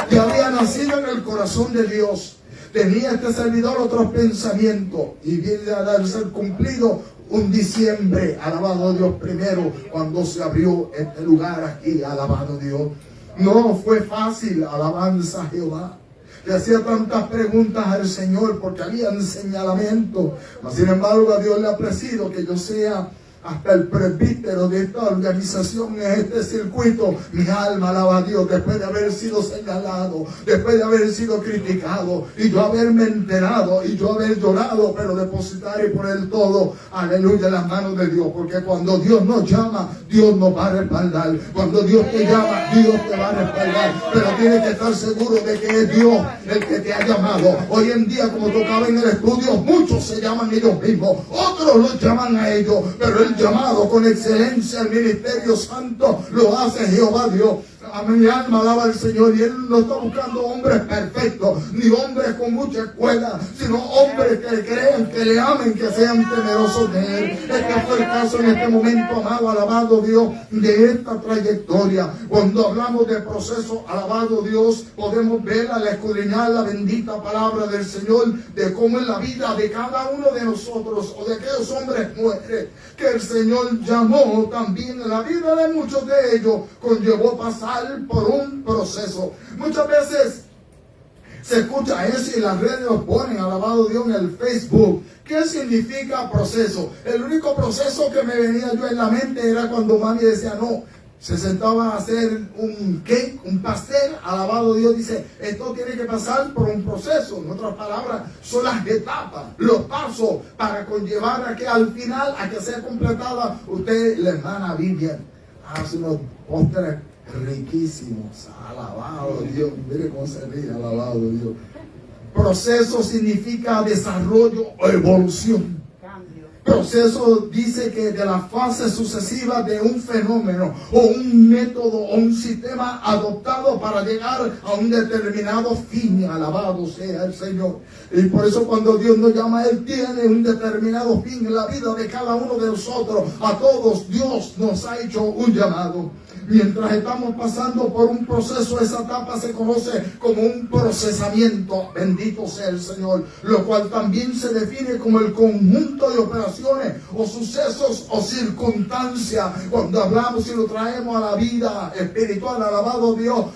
Que había nacido en el corazón de Dios. Tenía este servidor otros pensamientos, y viene a darse cumplido un diciembre, alabado Dios, primero, cuando se abrió este lugar aquí, alabado Dios. No fue fácil, alabanza a Jehová. Le hacía tantas preguntas al Señor porque había señalamientos. Sin embargo, a Dios le ha placido que yo sea hasta el presbítero de esta organización en este circuito. Mi alma alaba a Dios, después de haber sido señalado, después de haber sido criticado, y yo haberme enterado, y yo haber llorado, pero depositar y poner todo, aleluya, en las manos de Dios. Porque cuando Dios nos llama, Dios nos va a respaldar. Cuando Dios te llama, Dios te va a respaldar. Pero tienes que estar seguro de que es Dios el que te ha llamado. Hoy en día, como tocaba en el estudio, muchos se llaman ellos mismos, otros los llaman a ellos, pero el llamado con excelencia al ministerio santo lo hace Jehová Dios. A mi alma alaba al Señor, y Él no está buscando hombres perfectos, ni hombres con mucha escuela, sino hombres que le crean, que le amen, que sean temerosos de Él. Este fue el caso en este momento, amado, alabado Dios, de esta trayectoria. Cuando hablamos de proceso, alabado Dios, podemos ver al escudriñar la bendita palabra del Señor, de cómo en la vida de cada uno de nosotros, o de aquellos hombres mujeres que el Señor llamó, también en la vida de muchos de ellos conllevó pasar por un proceso. Muchas veces se escucha eso y las redes nos ponen, alabado Dios, en el Facebook. ¿Qué significa proceso? El único proceso que me venía yo en la mente era cuando mami decía, no, se sentaba a hacer un cake, un pastel, alabado Dios, dice, esto tiene que pasar por un proceso. En otras palabras, son las etapas, los pasos para conllevar a que al final, a que sea completada. Usted, la hermana Vivian, hace unos postres riquísimos, alabado Dios, mire cómo se ríe, alabado Dios. Proceso significa desarrollo o evolución. Proceso dice que de la fase sucesiva de un fenómeno o un método o un sistema adoptado para llegar a un determinado fin, alabado sea el Señor. Y por eso cuando Dios nos llama, Él tiene un determinado fin en la vida de cada uno de nosotros. A todos Dios nos ha hecho un llamado. Mientras estamos pasando por un proceso, esa etapa se conoce como un procesamiento, bendito sea el Señor, lo cual también se define como el conjunto de operaciones o sucesos o circunstancias. Cuando hablamos y lo traemos a la vida espiritual, alabado Dios,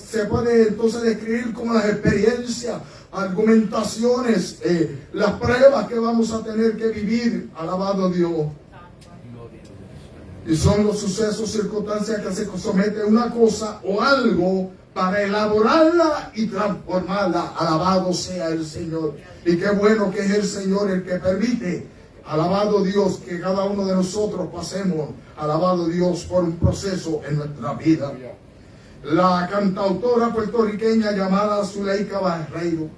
se puede entonces describir como las experiencias, argumentaciones, las pruebas que vamos a tener que vivir, alabado Dios. Y son los sucesos, circunstancias que se somete a una cosa o algo para elaborarla y transformarla. Alabado sea el Señor. Y qué bueno que es el Señor el que permite, alabado Dios, que cada uno de nosotros pasemos, alabado Dios, por un proceso en nuestra vida. La cantautora puertorriqueña llamada Zuleika Barreiro,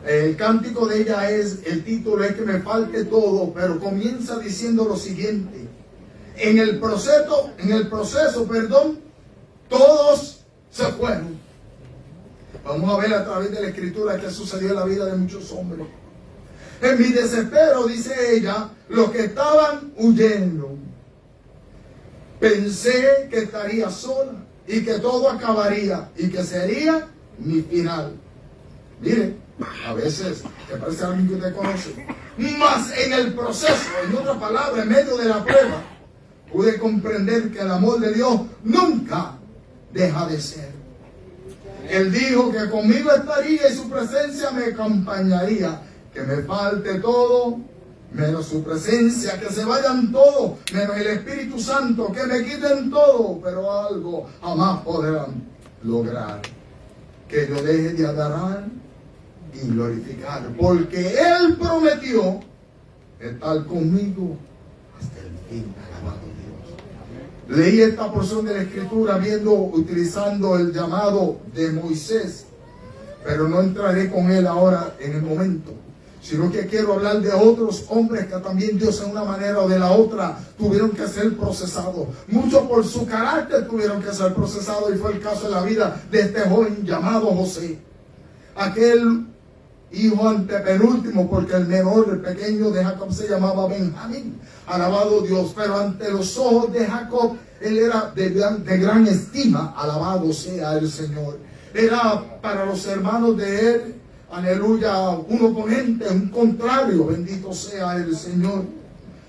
el cántico de ella el título es Que me falte todo, pero comienza diciendo lo siguiente. En el proceso, todos se fueron. Vamos a ver a través de la escritura qué sucedió en la vida de muchos hombres. En mi desespero, dice ella, los que estaban huyendo, pensé que estaría sola y que todo acabaría y que sería mi final. Mire, a veces te parece alguien que usted conoce, mas en el proceso, en otra palabra, en medio de la prueba, pude comprender que el amor de Dios nunca deja de ser. Él dijo que conmigo estaría y su presencia me acompañaría. Que me falte todo, menos su presencia, que se vayan todos, menos el Espíritu Santo, que me quiten todo, pero algo jamás podrán lograr, que yo deje de adorar y glorificar, porque Él prometió estar conmigo hasta el fin. Alabado Dios. Leí esta porción de la Escritura utilizando el llamado de Moisés, pero no entraré con él ahora en el momento, sino que quiero hablar de otros hombres que también Dios en una manera o de la otra tuvieron que ser procesados. Muchos por su carácter tuvieron que ser procesados, y fue el caso de la vida de este joven llamado José. Aquel hijo antepenúltimo, porque el menor, el pequeño de Jacob se llamaba Benjamín. Alabado Dios, pero ante los ojos de Jacob, él era de gran estima. Alabado sea el Señor. Era para los hermanos de él, aleluya, un oponente, un contrario. Bendito sea el Señor.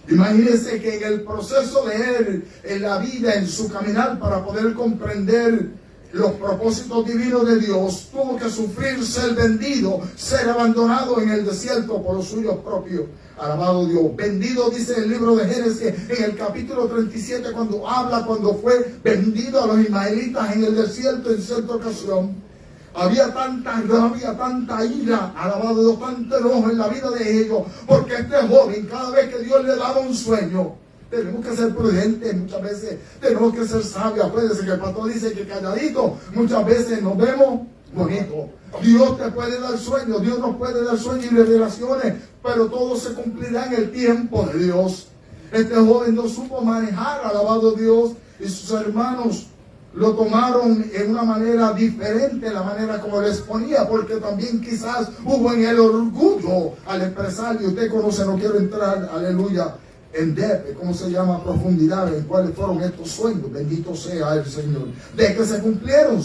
Imagínense que en el proceso de él, en la vida, en su caminar, para poder comprender los propósitos divinos de Dios, tuvo que sufrir ser vendido, ser abandonado en el desierto por los suyos propios. Alabado Dios. Vendido, dice el libro de Génesis en el capítulo 37, cuando fue vendido a los ismaelitas en el desierto en cierta ocasión. Había tanta rabia, tanta ira, alabado Dios, tanto enojo en la vida de ellos, porque este joven, cada vez que Dios le daba un sueño, tenemos que ser prudentes, muchas veces tenemos que ser sabios. Acuérdense que el pastor dice que calladito muchas veces nos vemos bonitos. Dios te puede dar sueños, Dios nos puede dar sueños y revelaciones, pero todo se cumplirá en el tiempo de Dios. Este joven no supo manejar, alabado Dios, y sus hermanos lo tomaron en una manera diferente, la manera como les ponía, porque también quizás hubo en el orgullo al expresar, y usted conoce, no quiero entrar, aleluya, en depth, ¿cómo se llama? Profundidad, en cuáles fueron estos sueños. Bendito sea el Señor. De que se cumplieron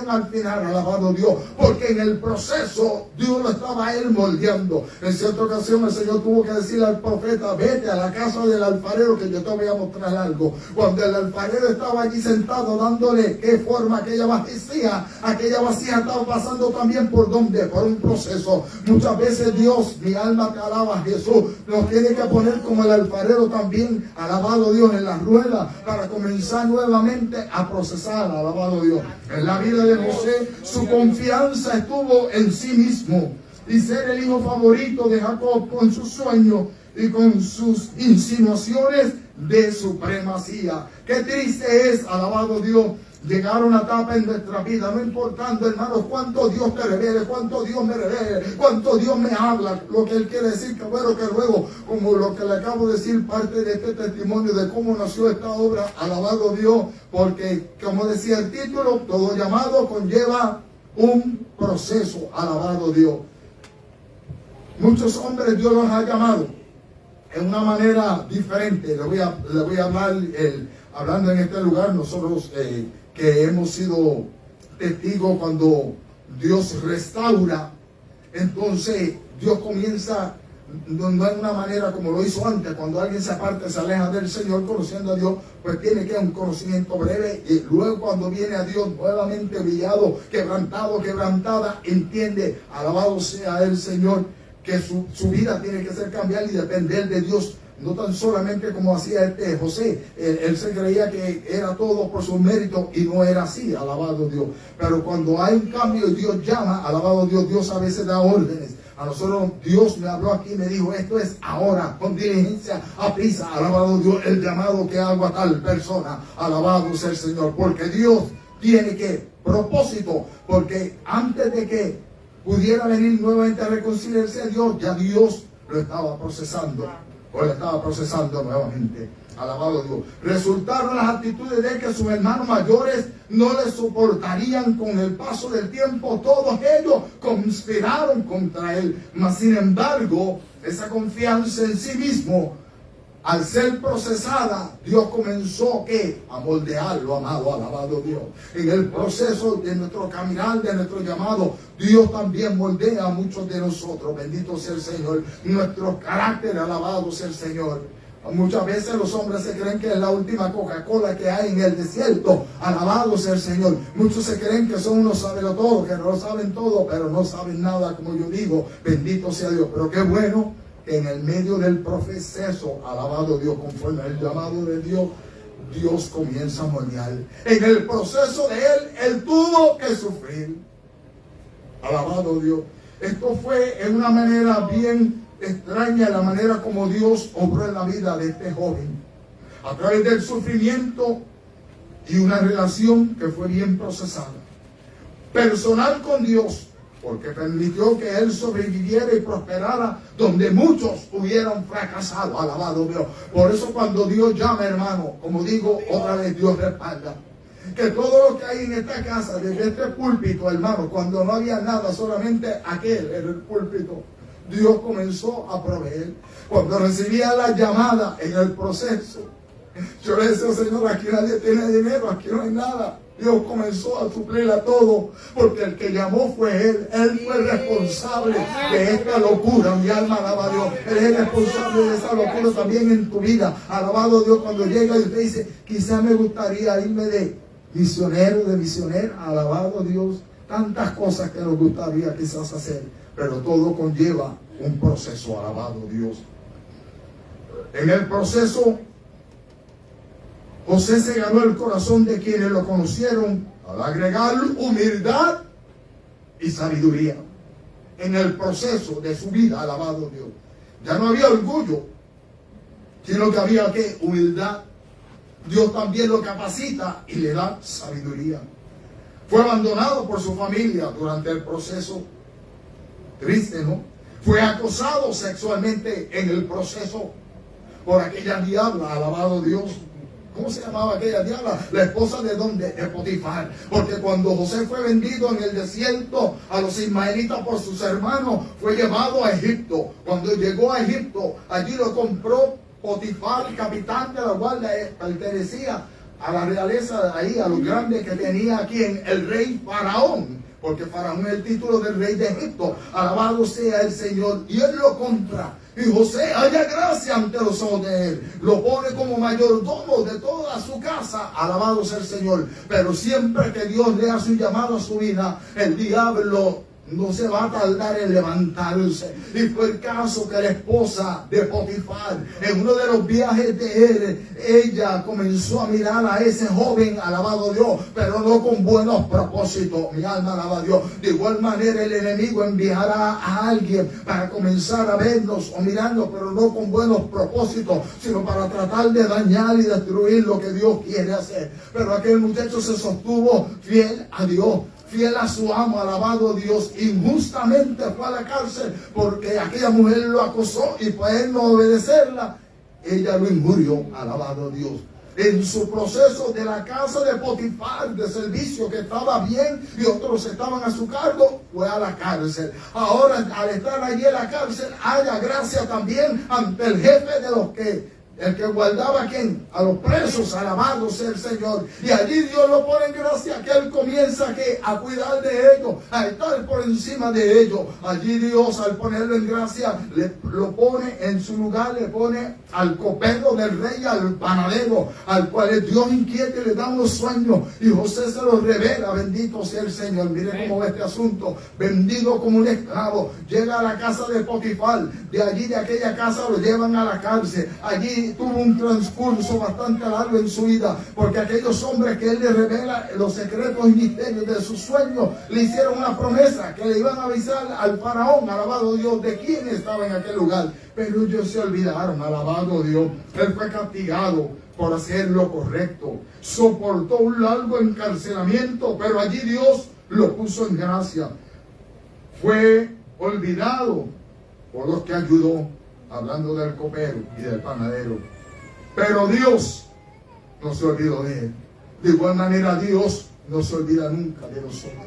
al final, alabado Dios, porque en el proceso Dios lo estaba a él moldeando. En cierta ocasión el Señor tuvo que decirle al profeta: vete a la casa del alfarero, que yo te voy a mostrar algo. Cuando el alfarero estaba allí sentado dándole qué forma aquella vasija estaba pasando también por un proceso. Muchas veces Dios, mi alma te alaba, Jesús, nos tiene que poner como el alfarero también, alabado Dios, en la rueda, para comenzar nuevamente a procesar, alabado Dios. En la vida de José, su confianza estuvo en sí mismo, y ser el hijo favorito de Jacob, con sus sueños y con sus insinuaciones de supremacía. Qué triste es, alabado Dios, llegar a una etapa en nuestra vida, no importando, hermanos, cuánto Dios te revele, cuánto Dios me revele, cuánto Dios me habla, lo que Él quiere decir, que bueno, que luego, como lo que le acabo de decir, parte de este testimonio de cómo nació esta obra, alabado Dios, porque, como decía el título, todo llamado conlleva un proceso, alabado Dios. Muchos hombres Dios los ha llamado en una manera diferente. Le voy a hablar, hablando en este lugar, nosotros que hemos sido testigos cuando Dios restaura, entonces Dios comienza, no en una manera como lo hizo antes. Cuando alguien se aparta, se aleja del Señor conociendo a Dios, pues tiene que un conocimiento breve, y luego cuando viene a Dios nuevamente brillado, quebrantada, entiende, alabado sea el Señor, que su vida tiene que ser cambiada y depender de Dios. No tan solamente como hacía José, él se creía que era todo por su mérito, y no era así, alabado Dios. Pero cuando hay un cambio y Dios llama, alabado Dios, Dios a veces da órdenes. A nosotros Dios me habló aquí y me dijo: esto es ahora, con diligencia, a prisa, alabado Dios, el llamado que hago a tal persona, alabado sea el Señor. Porque Dios tiene que propósito, porque antes de que pudiera venir nuevamente a reconciliarse a Dios, ya Dios lo estaba procesando. O le estaba procesando nuevamente, alabado Dios. Resultaron las actitudes de que sus hermanos mayores no le soportarían con el paso del tiempo. Todos ellos conspiraron contra él. Mas sin embargo, esa confianza en sí mismo, al ser procesada, Dios comenzó a moldearlo, amado, alabado Dios. En el proceso de nuestro caminar, de nuestro llamado, Dios también moldea a muchos de nosotros. Bendito sea el Señor. Nuestro carácter, alabado sea el Señor. Muchas veces los hombres se creen que es la última Coca-Cola que hay en el desierto. Alabado sea el Señor. Muchos se creen que son unos sabelotodos, que no lo saben todo, pero no saben nada, como yo digo. Bendito sea Dios. Pero qué bueno que en el medio del proceso, alabado Dios, conforme al llamado de Dios, Dios comienza a moldear. En el proceso de él tuvo que sufrir. Alabado Dios. Esto fue en una manera bien extraña, la manera como Dios obró en la vida de este joven. A través del sufrimiento y una relación que fue bien procesada. Personal con Dios, porque permitió que él sobreviviera y prosperara donde muchos hubieran fracasado. Alabado Dios. Por eso cuando Dios llama, hermano, como digo, otra vez Dios respalda. Que todo lo que hay en esta casa, desde este púlpito, hermano, cuando no había nada, solamente aquel era el púlpito, Dios comenzó a proveer. Cuando recibía la llamada en el proceso, yo le decía, Señor, aquí nadie tiene dinero, aquí no hay nada. Dios comenzó a suplir a todo, porque el que llamó fue Él. Él fue el responsable de esta locura. Mi alma alaba a Dios. Él es el responsable de esa locura también en tu vida. Alabado Dios, cuando llega y usted dice, quizá me gustaría irme de misionero, de misionera. Alabado Dios. Tantas cosas que nos gustaría quizás hacer, pero todo conlleva un proceso. Alabado Dios. En el proceso, José se ganó el corazón de quienes lo conocieron al agregar humildad y sabiduría en el proceso de su vida. Alabado Dios. Ya no había orgullo, sino que había humildad. Dios también lo capacita y le da sabiduría. Fue abandonado por su familia durante el proceso. Triste, ¿no? Fue acosado sexualmente en el proceso por aquella diabla. Alabado Dios. ¿Cómo se llamaba aquella diabla? La esposa de ¿dónde? De Potifar. Porque cuando José fue vendido en el desierto a los ismaelitas por sus hermanos, fue llevado a Egipto. Cuando llegó a Egipto, allí lo compró Potifar, capitán de la guardia, pertenecía a la realeza, ahí a los grandes que tenía aquí en el rey Faraón. Porque Faraón es el título del rey de Egipto. Alabado sea el Señor. Y él lo compra. Y José halla gracia ante los ojos de él. Lo pone como mayordomo de toda su casa. Alabado sea el Señor. Pero siempre que Dios le hace un llamado a su vida, el diablo no se va a tardar en levantarse. Y fue el caso que la esposa de Potifar, en uno de los viajes de él, ella comenzó a mirar a ese joven, alabado Dios, pero no con buenos propósitos. Mi alma alaba a Dios. De igual manera el enemigo enviará a alguien para comenzar a vernos o mirarnos, pero no con buenos propósitos, sino para tratar de dañar y destruir lo que Dios quiere hacer. Pero aquel muchacho se sostuvo fiel a Dios, fiel a su amo, alabado Dios. Injustamente fue a la cárcel porque aquella mujer lo acosó y por él no obedecerla, ella lo injurió, alabado Dios. En su proceso de la casa de Potifar, de servicio que estaba bien y otros estaban a su cargo, fue a la cárcel. Ahora, al estar allí en la cárcel, haya gracia también ante el jefe de los que el que guardaba a quién, a los presos, alabado sea el Señor. Y allí Dios lo pone en gracia, que él comienza a cuidar de ellos, a estar por encima de ellos. Allí Dios, al ponerlo en gracia, lo pone en su lugar, le pone al copero del rey, al panadero, al cual el Dios inquieta y le da unos sueños. Y José se los revela, bendito sea el Señor. Mire cómo va este asunto, vendido como un esclavo, llega a la casa de Potifar. De allí, de aquella casa, lo llevan a la cárcel. Allí tuvo un transcurso bastante largo en su vida, porque aquellos hombres que él le revela los secretos y misterios de sus sueños, le hicieron una promesa que le iban a avisar al faraón, alabado Dios, de quién estaba en aquel lugar. Pero ellos se olvidaron, alabado Dios. Él fue castigado por hacer lo correcto, soportó un largo encarcelamiento, pero allí Dios lo puso en gracia. Fue olvidado por los que ayudó, hablando del copero y del panadero. Pero Dios no se olvidó de él. De igual manera Dios no se olvida nunca de nosotros.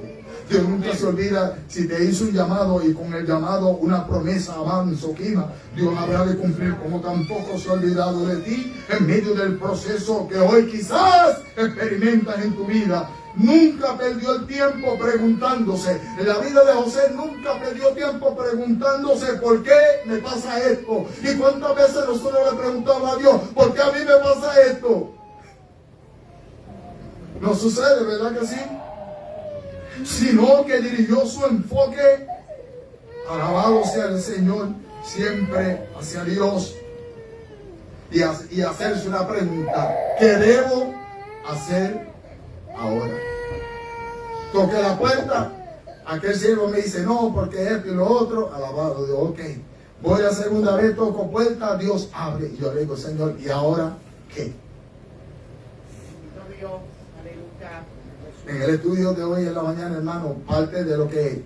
Dios nunca se olvida. Si te hizo un llamado y con el llamado una promesa, avanzo, quima, Dios habrá de cumplir, como tampoco se ha olvidado de ti en medio del proceso que hoy quizás experimentas en tu vida. Nunca perdió el tiempo preguntándose. En la vida de José nunca perdió tiempo preguntándose ¿por qué me pasa esto? Y cuántas veces nosotros le preguntamos a Dios ¿por qué a mí me pasa esto? No sucede, ¿verdad que sí? Sino que dirigió su enfoque, alabado sea el Señor, siempre hacia Dios y hacerse una pregunta: ¿qué debo hacer ahora? Toqué la puerta, aquel siervo me dice no, porque esto y lo otro. Alabado Dios, ok. Voy a segunda vez, toco puerta, Dios abre. Y yo le digo: Señor, ¿y ahora qué? En el estudio de hoy en la mañana, hermano, parte de lo que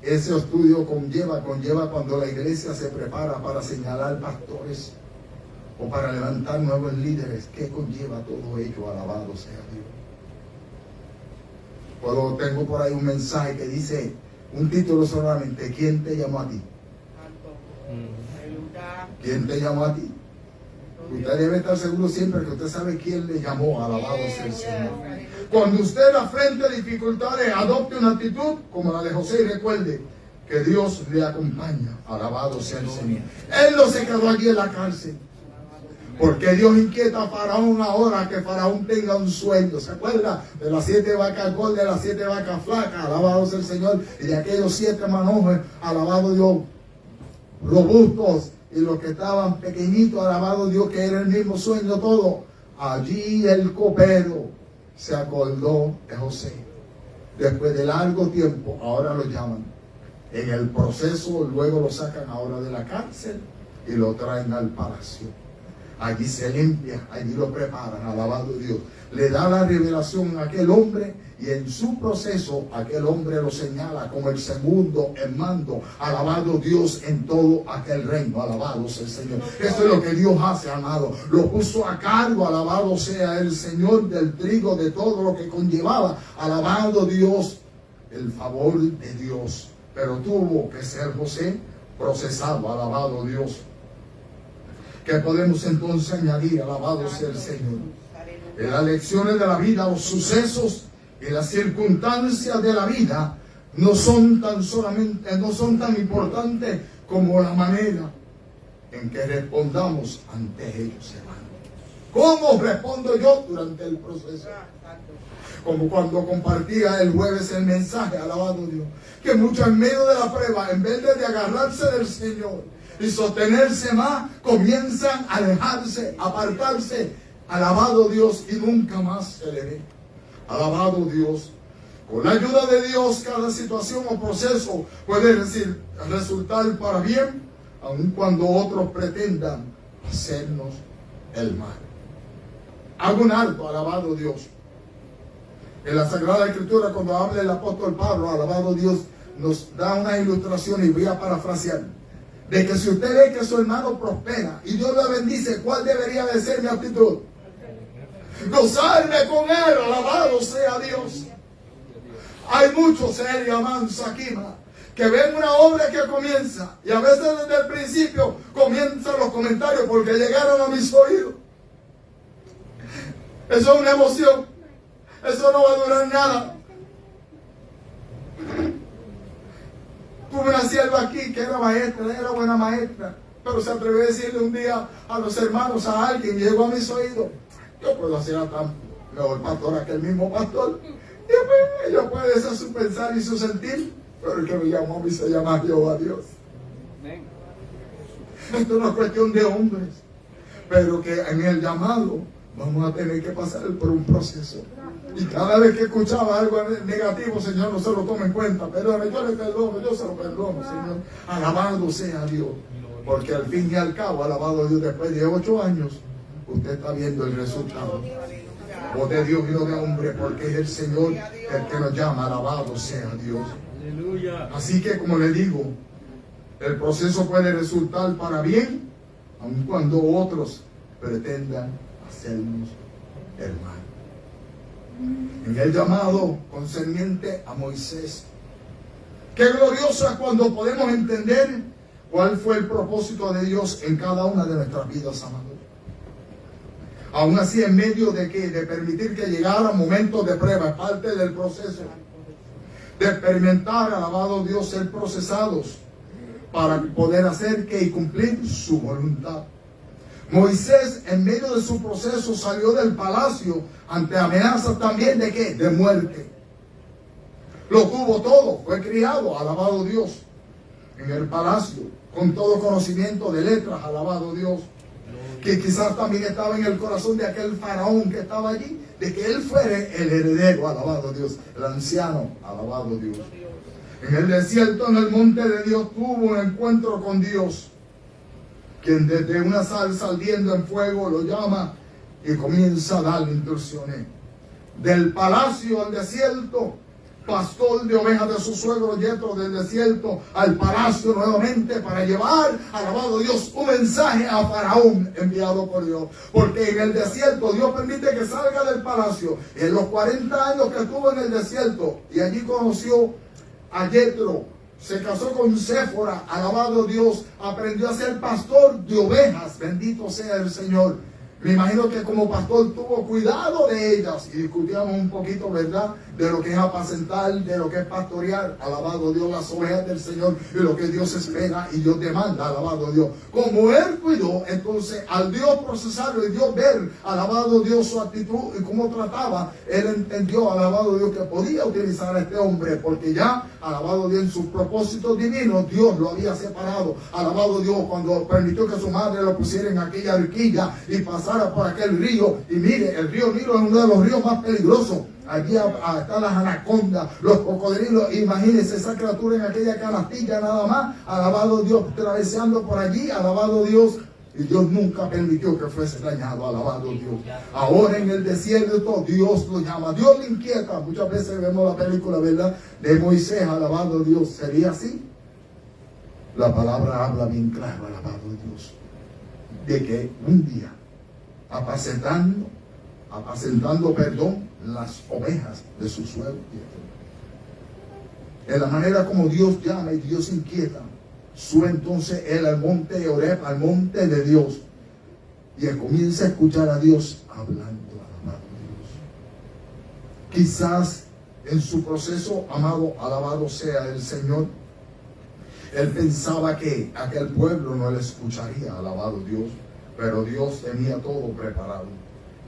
ese estudio conlleva cuando la iglesia se prepara para señalar pastores o para levantar nuevos líderes. ¿Qué conlleva todo ello? Alabado sea Dios. Tengo por ahí un mensaje que dice, un título solamente: ¿quién te llamó a ti? ¿Quién te llamó a ti? Usted debe estar seguro siempre que usted sabe quién le llamó. Alabado sea el Señor. Cuando usted afrente dificultades, adopte una actitud como la de José y recuerde que Dios le acompaña. Alabado sea el Señor. Él no se quedó allí en la cárcel, porque Dios inquieta a Faraón ahora que Faraón tenga un sueño. ¿Se acuerda de las 7 vacas gordas, de las 7 vacas flacas? Alabado sea el Señor. Y de aquellos 7 manojos, alabado Dios, robustos, y los que estaban pequeñitos, alabado Dios, que era el mismo sueño todo. Allí el copero se acordó de José. Después de largo tiempo, ahora lo llaman. En el proceso, luego lo sacan ahora de la cárcel y lo traen al palacio. Allí se limpia, allí lo preparan, alabado Dios. Le da la revelación a aquel hombre y en su proceso aquel hombre lo señala como el segundo en mando, alabado Dios, en todo aquel reino. Alabado sea el Señor. Esto es lo que Dios hace, amado. Lo puso a cargo, alabado sea el Señor, del trigo, de todo lo que conllevaba, alabado Dios, el favor de Dios. Pero tuvo que ser José procesado, alabado Dios. ¿Qué podemos entonces añadir? Alabado sea el Señor. En las lecciones de la vida, los sucesos y las circunstancias de la vida no son tan importantes como la manera en que respondamos ante ellos, hermano. ¿Cómo respondo yo durante el proceso? Como cuando compartía el jueves el mensaje, alabado Dios, que muchos en medio de la prueba, en vez de agarrarse del Señor y sostenerse más, comienzan a alejarse, a apartarse. Alabado Dios, y nunca más se le ve. Alabado Dios. Con la ayuda de Dios, cada situación o proceso puede resultar para bien, aun cuando otros pretendan hacernos el mal. Hago un alto, alabado Dios. En la Sagrada Escritura, cuando habla el apóstol Pablo, alabado Dios, nos da una ilustración, y voy a parafrasear, de que si usted ve que su hermano prospera y Dios le bendice, ¿cuál debería de ser mi actitud? Gozarme con él, alabado sea Dios. Hay muchos serios, manso, aquí, que ven una obra que comienza y a veces desde el principio comienzan los comentarios porque llegaron a mis oídos. Eso es una emoción. Eso no va a durar nada. Tuve una sierva aquí que era maestra, era buena maestra, pero se atrevió a decirle un día a los hermanos, a alguien, y llegó a mis oídos: yo puedo hacer a tan mejor pastora que el mismo pastor. Y pues, ella puede hacer su pensar y su sentir, pero el que me llamó a mí se llama Jehová Dios. Esto no es cuestión de hombres, pero que en el llamado vamos a tener que pasar por un proceso. Y cada vez que escuchaba algo negativo, Señor, no se lo tome en cuenta. Perdón, yo le perdono, yo se lo perdono, Señor. Alabado sea Dios. Porque al fin y al cabo, alabado Dios, después de 8 años, usted está viendo el resultado. Voz de Dios y no de hombre, porque es el Señor el que nos llama. Alabado sea Dios. Así que, como le digo, el proceso puede resultar para bien, aun cuando otros pretendan hacernos el mal. En el llamado concerniente a Moisés, qué glorioso es cuando podemos entender cuál fue el propósito de Dios en cada una de nuestras vidas, amados. Aún así, en medio de permitir que llegaran momentos de prueba, es parte del proceso de experimentar, alabado Dios, ser procesados para poder hacer y cumplir su voluntad. Moisés, en medio de su proceso, salió del palacio ante amenazas también de ¿qué? De muerte. Lo tuvo todo, fue criado, alabado Dios. en el palacio, con todo conocimiento de letras, alabado Dios, que quizás también estaba en el corazón de aquel faraón que estaba allí, de que él fuera el heredero, alabado Dios, el anciano, alabado Dios. En el desierto, en el monte de Dios, tuvo un encuentro con Dios, quien desde una salsa ardiendo en fuego lo llama y comienza a darle instrucciones. Del palacio al desierto, pastor de ovejas de su suegro Yetro, del desierto al palacio nuevamente para llevar, alabado Dios, un mensaje a Faraón enviado por Dios. Porque en el desierto Dios permite que salga del palacio. Y en los 40 años que estuvo en el desierto, y allí conoció a Yetro, se casó con Séfora, alabado Dios, aprendió a ser pastor de ovejas, bendito sea el Señor. Me imagino que como pastor tuvo cuidado de ellas, y discutíamos un poquito, ¿verdad?, de lo que es apacentar, de lo que es pastorear, alabado Dios, las ovejas del Señor, y lo que Dios espera y Dios demanda, alabado Dios. Como él cuidó, entonces al Dios procesarlo y Dios ver, alabado Dios, su actitud y cómo trataba, él entendió, alabado Dios, que podía utilizar a este hombre, porque ya, alabado Dios, en sus propósitos divinos, Dios lo había separado, alabado Dios, cuando permitió que su madre lo pusiera en aquella arquilla y pasara por aquel río. Y mire, el río Nilo es uno de los ríos más peligrosos. Allí están las anacondas, los cocodrilos. Imagínense esa criatura en aquella canastilla nada más, alabado Dios, atravesando por allí, alabado Dios. Y Dios nunca permitió que fuese dañado, alabado Dios. Ahora en el desierto Dios lo llama, Dios le inquieta. Muchas veces vemos la película, ¿verdad?, de Moisés, alabado Dios. ¿Sería así? La palabra habla bien claro, alabado Dios, de que un día, apacentando, las ovejas de su suegro, en la manera como Dios llama y Dios inquieta, sube entonces él al monte de Oreb, al monte de Dios, y él comienza a escuchar a Dios hablando, alabado Dios. Quizás en su proceso, amado, alabado sea el Señor, él pensaba que aquel pueblo no le escucharía, alabado Dios, pero Dios tenía todo preparado.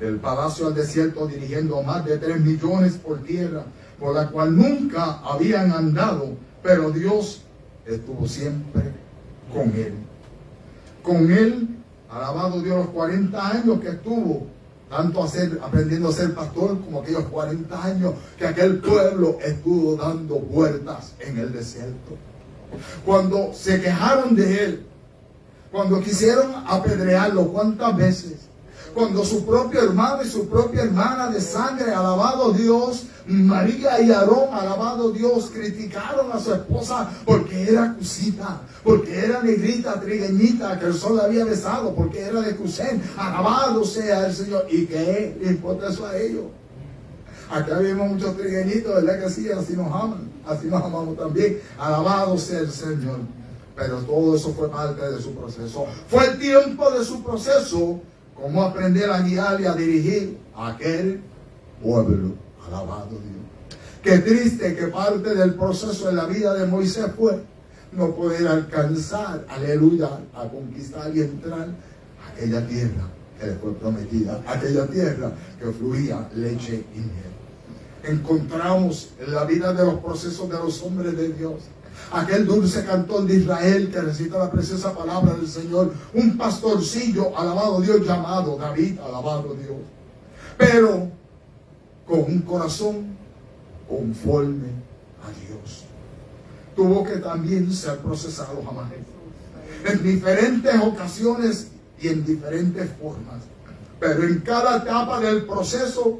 Del palacio al desierto, dirigiendo a más de 3 millones por tierra, por la cual nunca habían andado, pero Dios estuvo siempre con él. Con él, alabado Dios, los 40 años que estuvo, tanto aprendiendo a ser pastor, como aquellos 40 años que aquel pueblo estuvo dando vueltas en el desierto. Cuando se quejaron de él, cuando quisieron apedrearlo, ¿cuántas veces? Cuando su propio hermano y su propia hermana de sangre, alabado Dios, María y Aarón, alabado Dios, criticaron a su esposa porque era cusita, porque era negrita, trigueñita, que el sol la había besado, porque era de Cusén. Alabado sea el Señor. ¿Y qué le importa eso a ellos? Acá vemos muchos trigueñitos, ¿verdad que sí? Así nos aman, así nos amamos también. Alabado sea el Señor. Pero todo eso fue parte de su proceso. Fue el tiempo de su proceso, cómo aprender a guiar y a dirigir a aquel pueblo. Alabado Dios. Qué triste que parte del proceso de la vida de Moisés fue no poder alcanzar, aleluya, a conquistar y entrar a aquella tierra que le fue prometida, aquella tierra que fluía leche y miel. Encontramos en la vida de los procesos de los hombres de Dios aquel dulce cantor de Israel que recita la preciosa palabra del Señor, un pastorcillo, alabado Dios, llamado David, alabado Dios, pero con un corazón conforme a Dios. Tuvo que también ser procesado, amados, en diferentes ocasiones y en diferentes formas, pero en cada etapa del proceso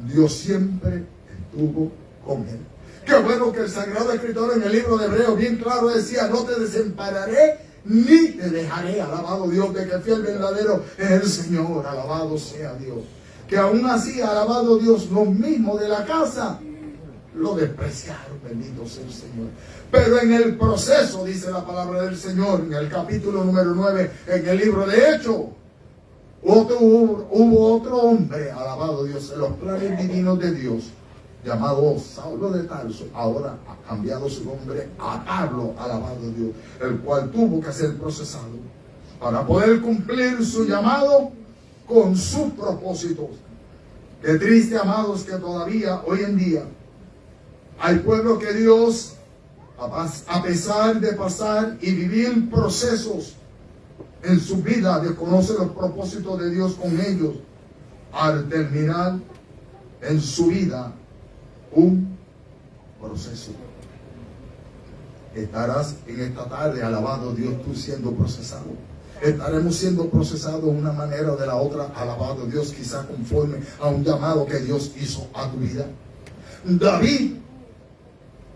Dios siempre estuvo con él. Qué bueno que el Sagrado Escritor en el libro de Hebreos bien claro decía: no te desampararé ni te dejaré, alabado Dios, de que fiel verdadero es el Señor, alabado sea Dios. Que aún así, alabado Dios, los mismos de la casa lo despreciaron, bendito sea el Señor. Pero en el proceso, dice la palabra del Señor, en el capítulo número 9, en el libro de Hechos, hubo otro hombre, alabado Dios, en los planes divinos de Dios, llamado Saulo de Tarso, ahora ha cambiado su nombre a Pablo, alabado Dios, el cual tuvo que ser procesado para poder cumplir su llamado con sus propósitos. Qué triste, amados, que todavía hoy en día hay pueblos que Dios a pesar de pasar y vivir procesos en su vida, desconoce los propósitos de Dios con ellos, al terminar en su vida un proceso. Estarás en esta tarde, alabado Dios, tú siendo procesado. Estaremos siendo procesados de una manera o de la otra, alabado Dios, quizá conforme a un llamado que Dios hizo a tu vida. David,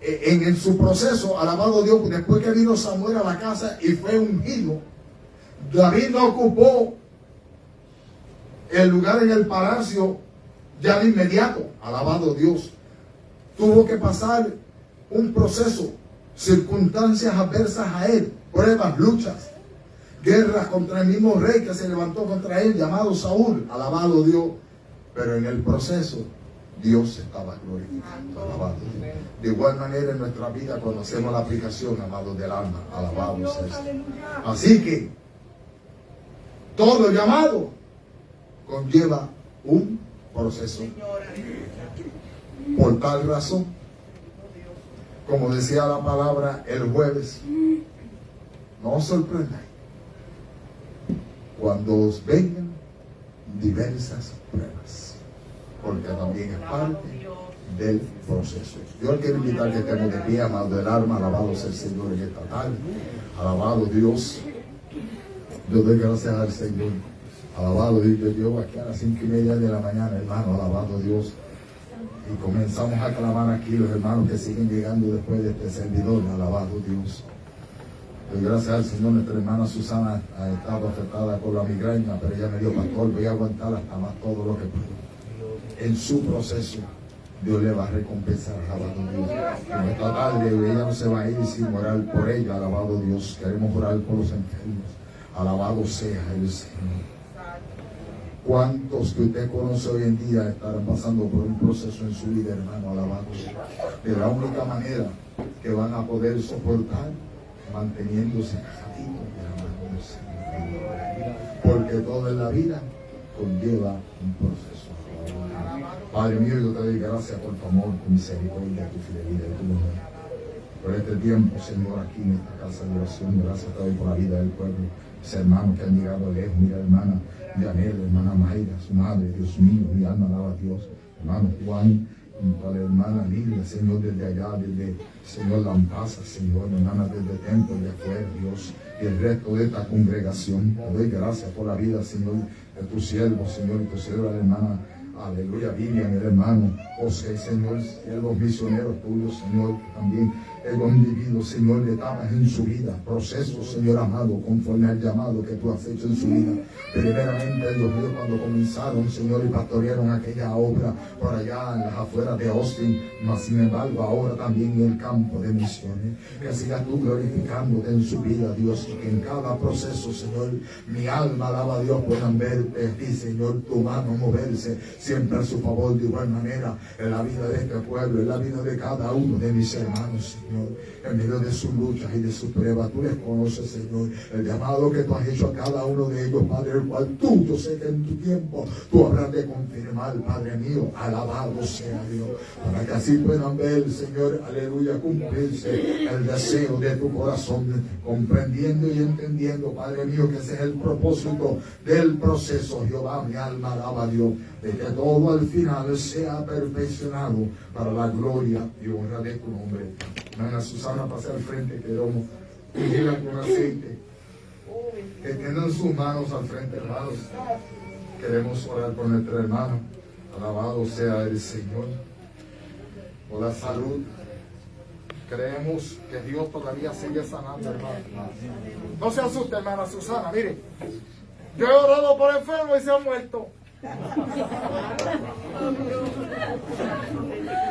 en su proceso, alabado Dios, después que vino Samuel a la casa y fue ungido, David no ocupó el lugar en el palacio ya de inmediato, alabado Dios. Tuvo que pasar un proceso, circunstancias adversas a él, pruebas, luchas, guerras contra el mismo rey que se levantó contra él, llamado Saúl, alabado Dios. Pero en el proceso, Dios estaba glorificando, alabado Dios. De igual manera en nuestra vida, cuando hacemos la aplicación, amados del alma, alabado sea el Señor. Así que, todo llamado conlleva un proceso. Por tal razón, como decía la palabra el jueves, no os sorprendáis cuando os vengan diversas pruebas, porque también es parte del proceso. Yo quiero invitar que estemos de pie, amados del alma, alabado sea el Señor en esta tarde, alabado Dios. Yo doy gracias al Señor, alabado Dios. Yo llevo aquí a las 5:30 de la mañana, hermano, alabado Dios. Y comenzamos a clamar aquí los hermanos que siguen llegando después de este servidor, alabado Dios. Doy gracias al Señor. Nuestra hermana Susana ha estado afectada con la migraña, pero ella me dijo, pastor, voy a aguantar hasta más todo lo que puedo. En su proceso, Dios le va a recompensar, alabado Dios. En esta tarde ella no se va a ir sin orar por ella, alabado Dios. Queremos orar por los enfermos, alabado sea el Señor. ¿Cuántos que usted conoce hoy en día estarán pasando por un proceso en su vida, hermano, alabado? De la única manera que van a poder soportar, manteniéndose casaditos de la mano del Señor. Porque todo en la vida conlleva un proceso. Padre mío, yo te doy gracias por tu amor, tu misericordia, tu fidelidad y tu bondad. Por este tiempo, Señor, aquí en esta casa de oración, gracias te doy por la vida del pueblo. Mis hermanos que han llegado lejos, mira, hermana Yanel, hermana Mayra, su madre, Dios mío, mi alma alaba a Dios. Hermano Juan, para la hermana Lidia, Señor, desde allá, desde Señor Lampaza, Señor, hermana desde Templo de afuera, Dios, y el resto de esta congregación. Te doy gracias por la vida, Señor, de tu siervo, Señor, y tu sierva, la hermana, aleluya, Vivian, el hermano José, Señor, siervos misioneros tuyos, Señor, también ellos han vivido, Señor, etapas en su vida, procesos, Señor amado, conforme al llamado que tú has hecho en su vida. Primeramente, Dios mío, cuando comenzaron, Señor, y pastorearon aquella obra por allá en las afueras de Austin, mas sin embargo, ahora también en el campo de misiones. Que sigas tú glorificándote en su vida, Dios, y que en cada proceso, Señor, mi alma alaba a Dios, puedan verte a ti, Señor, tu mano moverse siempre a su favor de igual manera en la vida de este pueblo, en la vida de cada uno de mis hermanos, Señor. En medio de sus luchas y de sus pruebas, tú les conoces, Señor, el llamado que tú has hecho a cada uno de ellos, Padre, el cual tú, yo sé que en tu tiempo, tú habrás de confirmar, Padre mío, alabado sea Dios, para que así puedan ver, Señor, aleluya, cumplirse el deseo de tu corazón, comprendiendo y entendiendo, Padre mío, que ese es el propósito del proceso. Jehová, mi alma alaba a Dios, de que todo al final sea perfeccionado para la gloria y honra de tu nombre. Hermana Susana, pase al frente, queremos ungirla con aceite. Que tengan sus manos al frente, hermanos. Queremos orar por nuestra hermana. Alabado sea el Señor. Por la salud. Creemos que Dios todavía sigue sanando, hermano. No se asuste, hermana Susana. Mire, yo he orado por enfermos y se han muerto.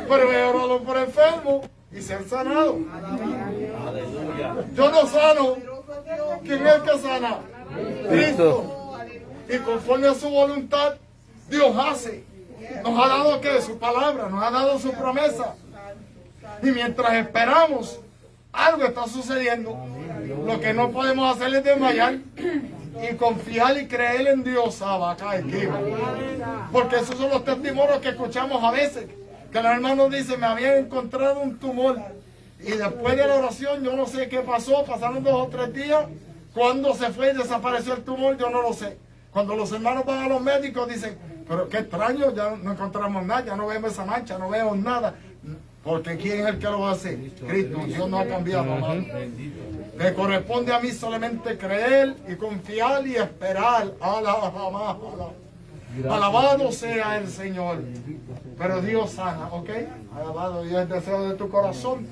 Pero he orado por enfermos y se han sanado. Yo no sano. ¿Quién es el que sana? Cristo. Y conforme a su voluntad, Dios hace. Nos ha dado ¿qué? Su palabra, nos ha dado su promesa. Y mientras esperamos, algo está sucediendo. Lo que no podemos hacer es desmayar y confiar y creer en Dios. Porque esos son los testimonios que escuchamos a veces. Que los hermanos dicen, me habían encontrado un tumor Y después de la oración, yo no sé qué pasó, pasaron 2 o 3 días. Cuando se fue y desapareció el tumor, yo no lo sé. Cuando los hermanos van a los médicos, dicen, pero qué extraño, ya no encontramos nada, ya no vemos esa mancha, no vemos nada. Porque ¿quién es el que lo va a hacer? Cristo. Dios no ha cambiado, hermano. Me corresponde a mí solamente creer y confiar y esperar. Alabado sea el Señor. Pero Dios sana, ¿ok? Alabado Dios, el deseo de tu corazón.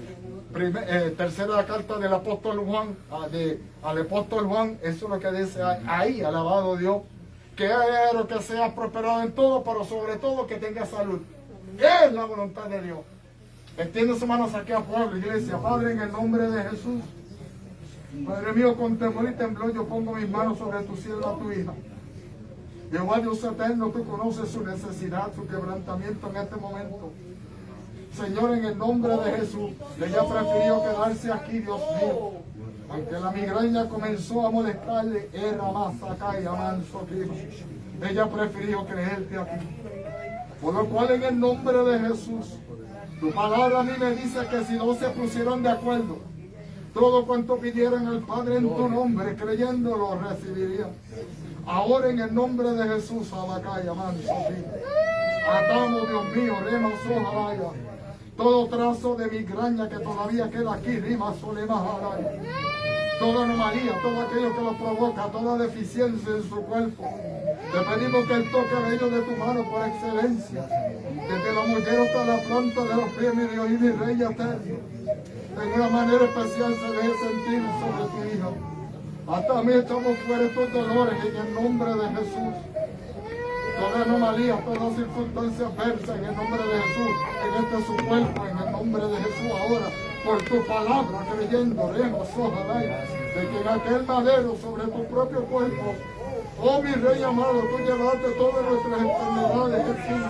Tercera carta del apóstol Juan, al apóstol Juan, eso es lo que dice ahí, alabado Dios. Quiero que seas prosperado en todo, pero sobre todo que tengas salud. Es la voluntad de Dios. Extiende sus manos aquí a pueblo, iglesia. Padre, en el nombre de Jesús. Padre mío, con temor y temblor yo pongo mis manos sobre tu sierva, tu hija. Jehová Dios eterno, tú conoces su necesidad, su quebrantamiento en este momento. Señor, en el nombre de Jesús, ella prefirió quedarse aquí, Dios mío. Aunque la migraña comenzó a molestarle, era más acá y amanso aquí. Ella prefirió creerte aquí. Por lo cual, en el nombre de Jesús, tu palabra a mí me dice que si 2 se pusieron de acuerdo, todo cuanto pidieran al Padre en tu nombre, creyendo, lo recibirían. Ahora en el nombre de Jesús, Abacaya, manso, atamos, Dios mío, rema, sojalaya, todo trazo de migraña que todavía queda aquí, rima, solema, jalaya, toda anomalía, todo aquello que lo provoca, toda deficiencia en su cuerpo. Te pedimos que el toque bello de tu mano por excelencia, desde la mujer hasta la planta de los pies, mi Dios y mi Rey eterno, de una manera especial se deje sentir sobre tu hija. Hasta a mí echamos fuera estos dolores en el nombre de Jesús. Toda anomalía, toda circunstancia adversa en el nombre de Jesús, en este su cuerpo, en el nombre de Jesús ahora, por tu palabra, creyendo, remos, ojalá, de que en aquel madero sobre tu propio cuerpo, oh mi Rey amado, tú llevaste todas nuestras enfermedades, Jesús.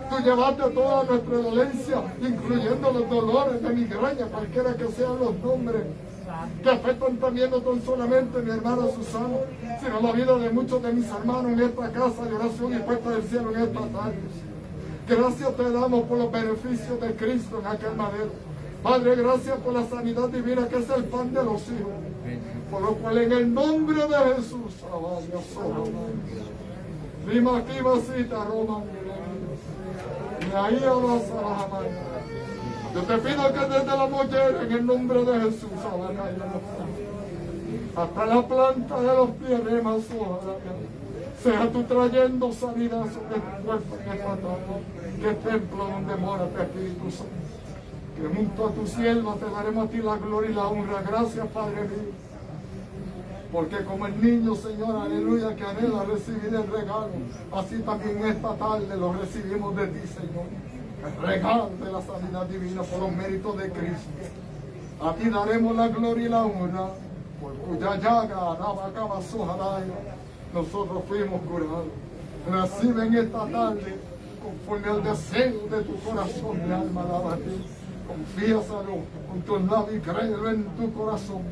Tú llevaste toda nuestra dolencia, incluyendo los dolores de migraña, cualquiera que sean los nombres, que afectan también no tan solamente a mi hermana Susana, sino la vida de muchos de mis hermanos en esta casa de oración y puesta del cielo en esta tarde. Gracias te damos por los beneficios de Cristo en aquel madero. Padre, gracias por la sanidad divina que es el pan de los hijos. Por lo cual en el nombre de Jesús, Rima aquí vasita, Roma. Y ahí vas a la jamás. Yo te pido que desde la mollera, en el nombre de Jesús, hasta la planta de los pies, sea tú trayendo sanidad sobre tu cuerpo en esta tarde, que templo donde mora tu Espíritu Santo. Que junto a tu sierva te daremos a ti la gloria y la honra. Gracias, Padre mío. Porque como el niño, Señor, aleluya, que anhela recibir el regalo, así también esta tarde lo recibimos de ti, Señor. El regalo de la sanidad divina por los méritos de Cristo. A ti daremos la gloria y la honra, por cuya llaga, nosotros fuimos curados. Recibe en esta tarde, conforme al deseo de tu corazón, mi alma alaba a ti. Confíasalo con tus labios y créelo en tu corazón,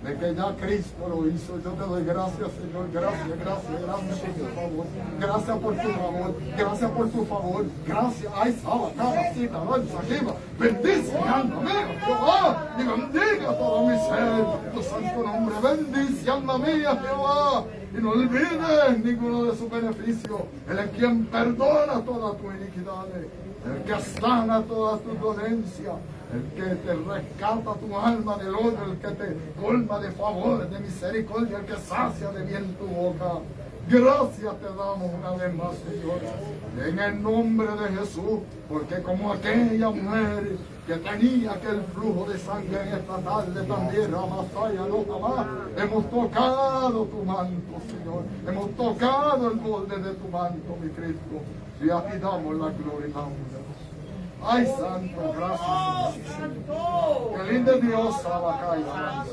de que ya Cristo lo hizo. Yo te doy gracias, Señor, gracias por tu favor, gracias por tu favor, gracias por tu favor, gracias. Ay, Saba, Cabacita, Lanza, Jiva, bendice mi alma mía, Jehová, y bendiga todo mi ser, tu santo nombre, bendice alma mía, Jehová, y no olvides ninguno de sus beneficios. Él es quien perdona todas tus iniquidades, el que sana todas tus dolencias, el que te rescata tu alma del odio, el que te colma de favores, de misericordia, el que sacia de bien tu boca. Gracias te damos una vez más, Señor, en el nombre de Jesús, porque como aquella mujer que tenía aquel flujo de sangre en esta tarde también, Ramasaya, no jamás, hemos tocado tu manto, Señor, hemos tocado el borde de tu manto, mi Cristo, y a ti damos la gloria y la honra. Ay, santo, gracias, Señor. Qué lindo es Dios, Abacaya.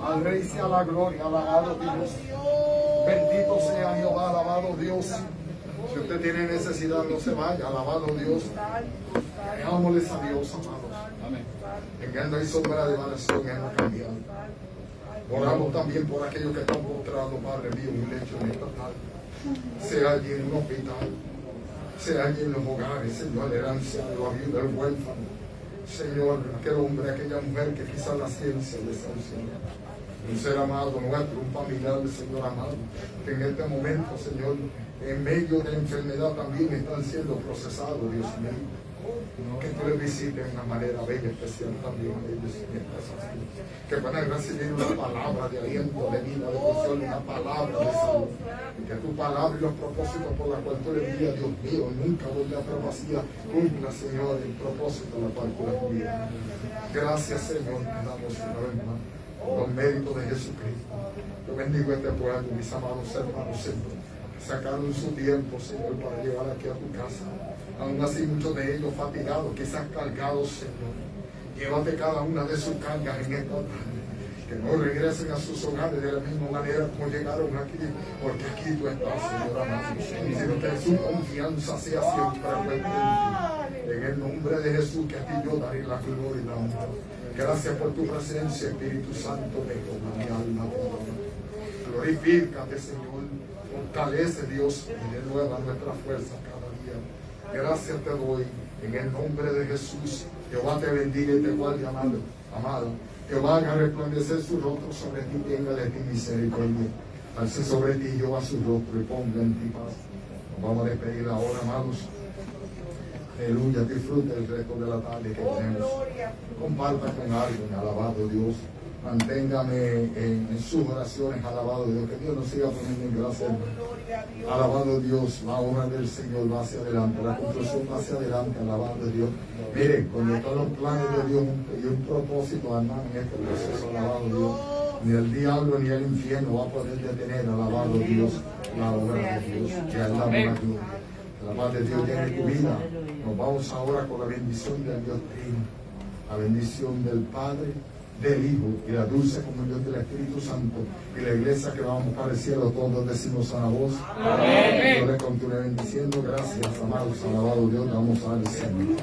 Al Rey sea la gloria, alabado Dios. Bendito sea Jehová, alabado Dios. Si usted tiene necesidad, no se vaya, alabado Dios. Creámosles a Dios, amados. Amén. En Él no hay sombra de variación, Él no cambia. Oramos también por aquellos que están postrados, Padre mío, un lecho en esta tarde. Sea allí en un hospital, sea allí en los hogares, Señor, la herencia de los viudos, el huérfano. Señor, aquel hombre, aquella mujer que quizás la ciencia de esa unción. Un ser amado nuestro, un familiar, Señor amado, que en este momento, Señor, en medio de la enfermedad también están siendo procesados, Dios mío. Que tú les visites de una manera bella, especial también a ellos en esta salud. Que puedan recibir una palabra de aliento, de vida, de consuelo, una palabra de salud. Y que tu palabra y los propósitos por los cuales tú le envías, Dios mío, nunca vuelve a ser vacía. Cumpla, Señor, el propósito por el cual tú le envías. Gracias, Señor, te damos una vez más. Por los méritos de Jesucristo. Yo bendigo este pueblo, mis amados hermanos, Señor. Sacaron su tiempo, Señor, para llegar aquí a tu casa. Aún así, muchos de ellos fatigados, quizás cargados, Señor. Llévate cada una de sus cargas en esta tarde. Que no regresen a sus hogares de la misma manera como llegaron aquí, porque aquí tú estás, Señor amado. Sino que su confianza sea siempre puesta en ti. En el nombre de Jesús, que a ti yo daré la gloria y la honra. Gracias por tu presencia, Espíritu Santo de Jehová, mi alma te adora. Glorifícate, Señor. Fortalece, Dios, y renueva nuestra fuerza cada día. Gracias te doy en el nombre de Jesús. Jehová te bendiga y te guarde, amado. Jehová haga resplandecer su rostro sobre ti, tenga de ti misericordia. Alce sobre ti, Jehová, su rostro y ponga en ti paz. Nos vamos a despedir ahora, amados. Aleluya, disfruta el resto de la tarde que tenemos. Comparta con alguien, alabado Dios. Manténgame en sus oraciones, alabado Dios. Que Dios nos siga poniendo en gracia. Alabado Dios, la obra del Señor va hacia adelante, la construcción va hacia adelante, alabado Dios. Mire, cuando están los planes de Dios y un propósito, hermano, en este proceso, alabado Dios, ni el diablo ni el infierno va a poder detener, alabado Dios, la obra de Dios. Que Él da una gloria. La paz de Dios llene tu vida. Nos vamos ahora con la bendición del Dios Trino, la bendición del Padre, del Hijo y la dulce comunión del Espíritu Santo. Y la iglesia que vamos para el cielo, todos decimos a la voz. Amén. Yo les continúe bendiciendo. Gracias, amados, alabado Dios, vamos al Señor.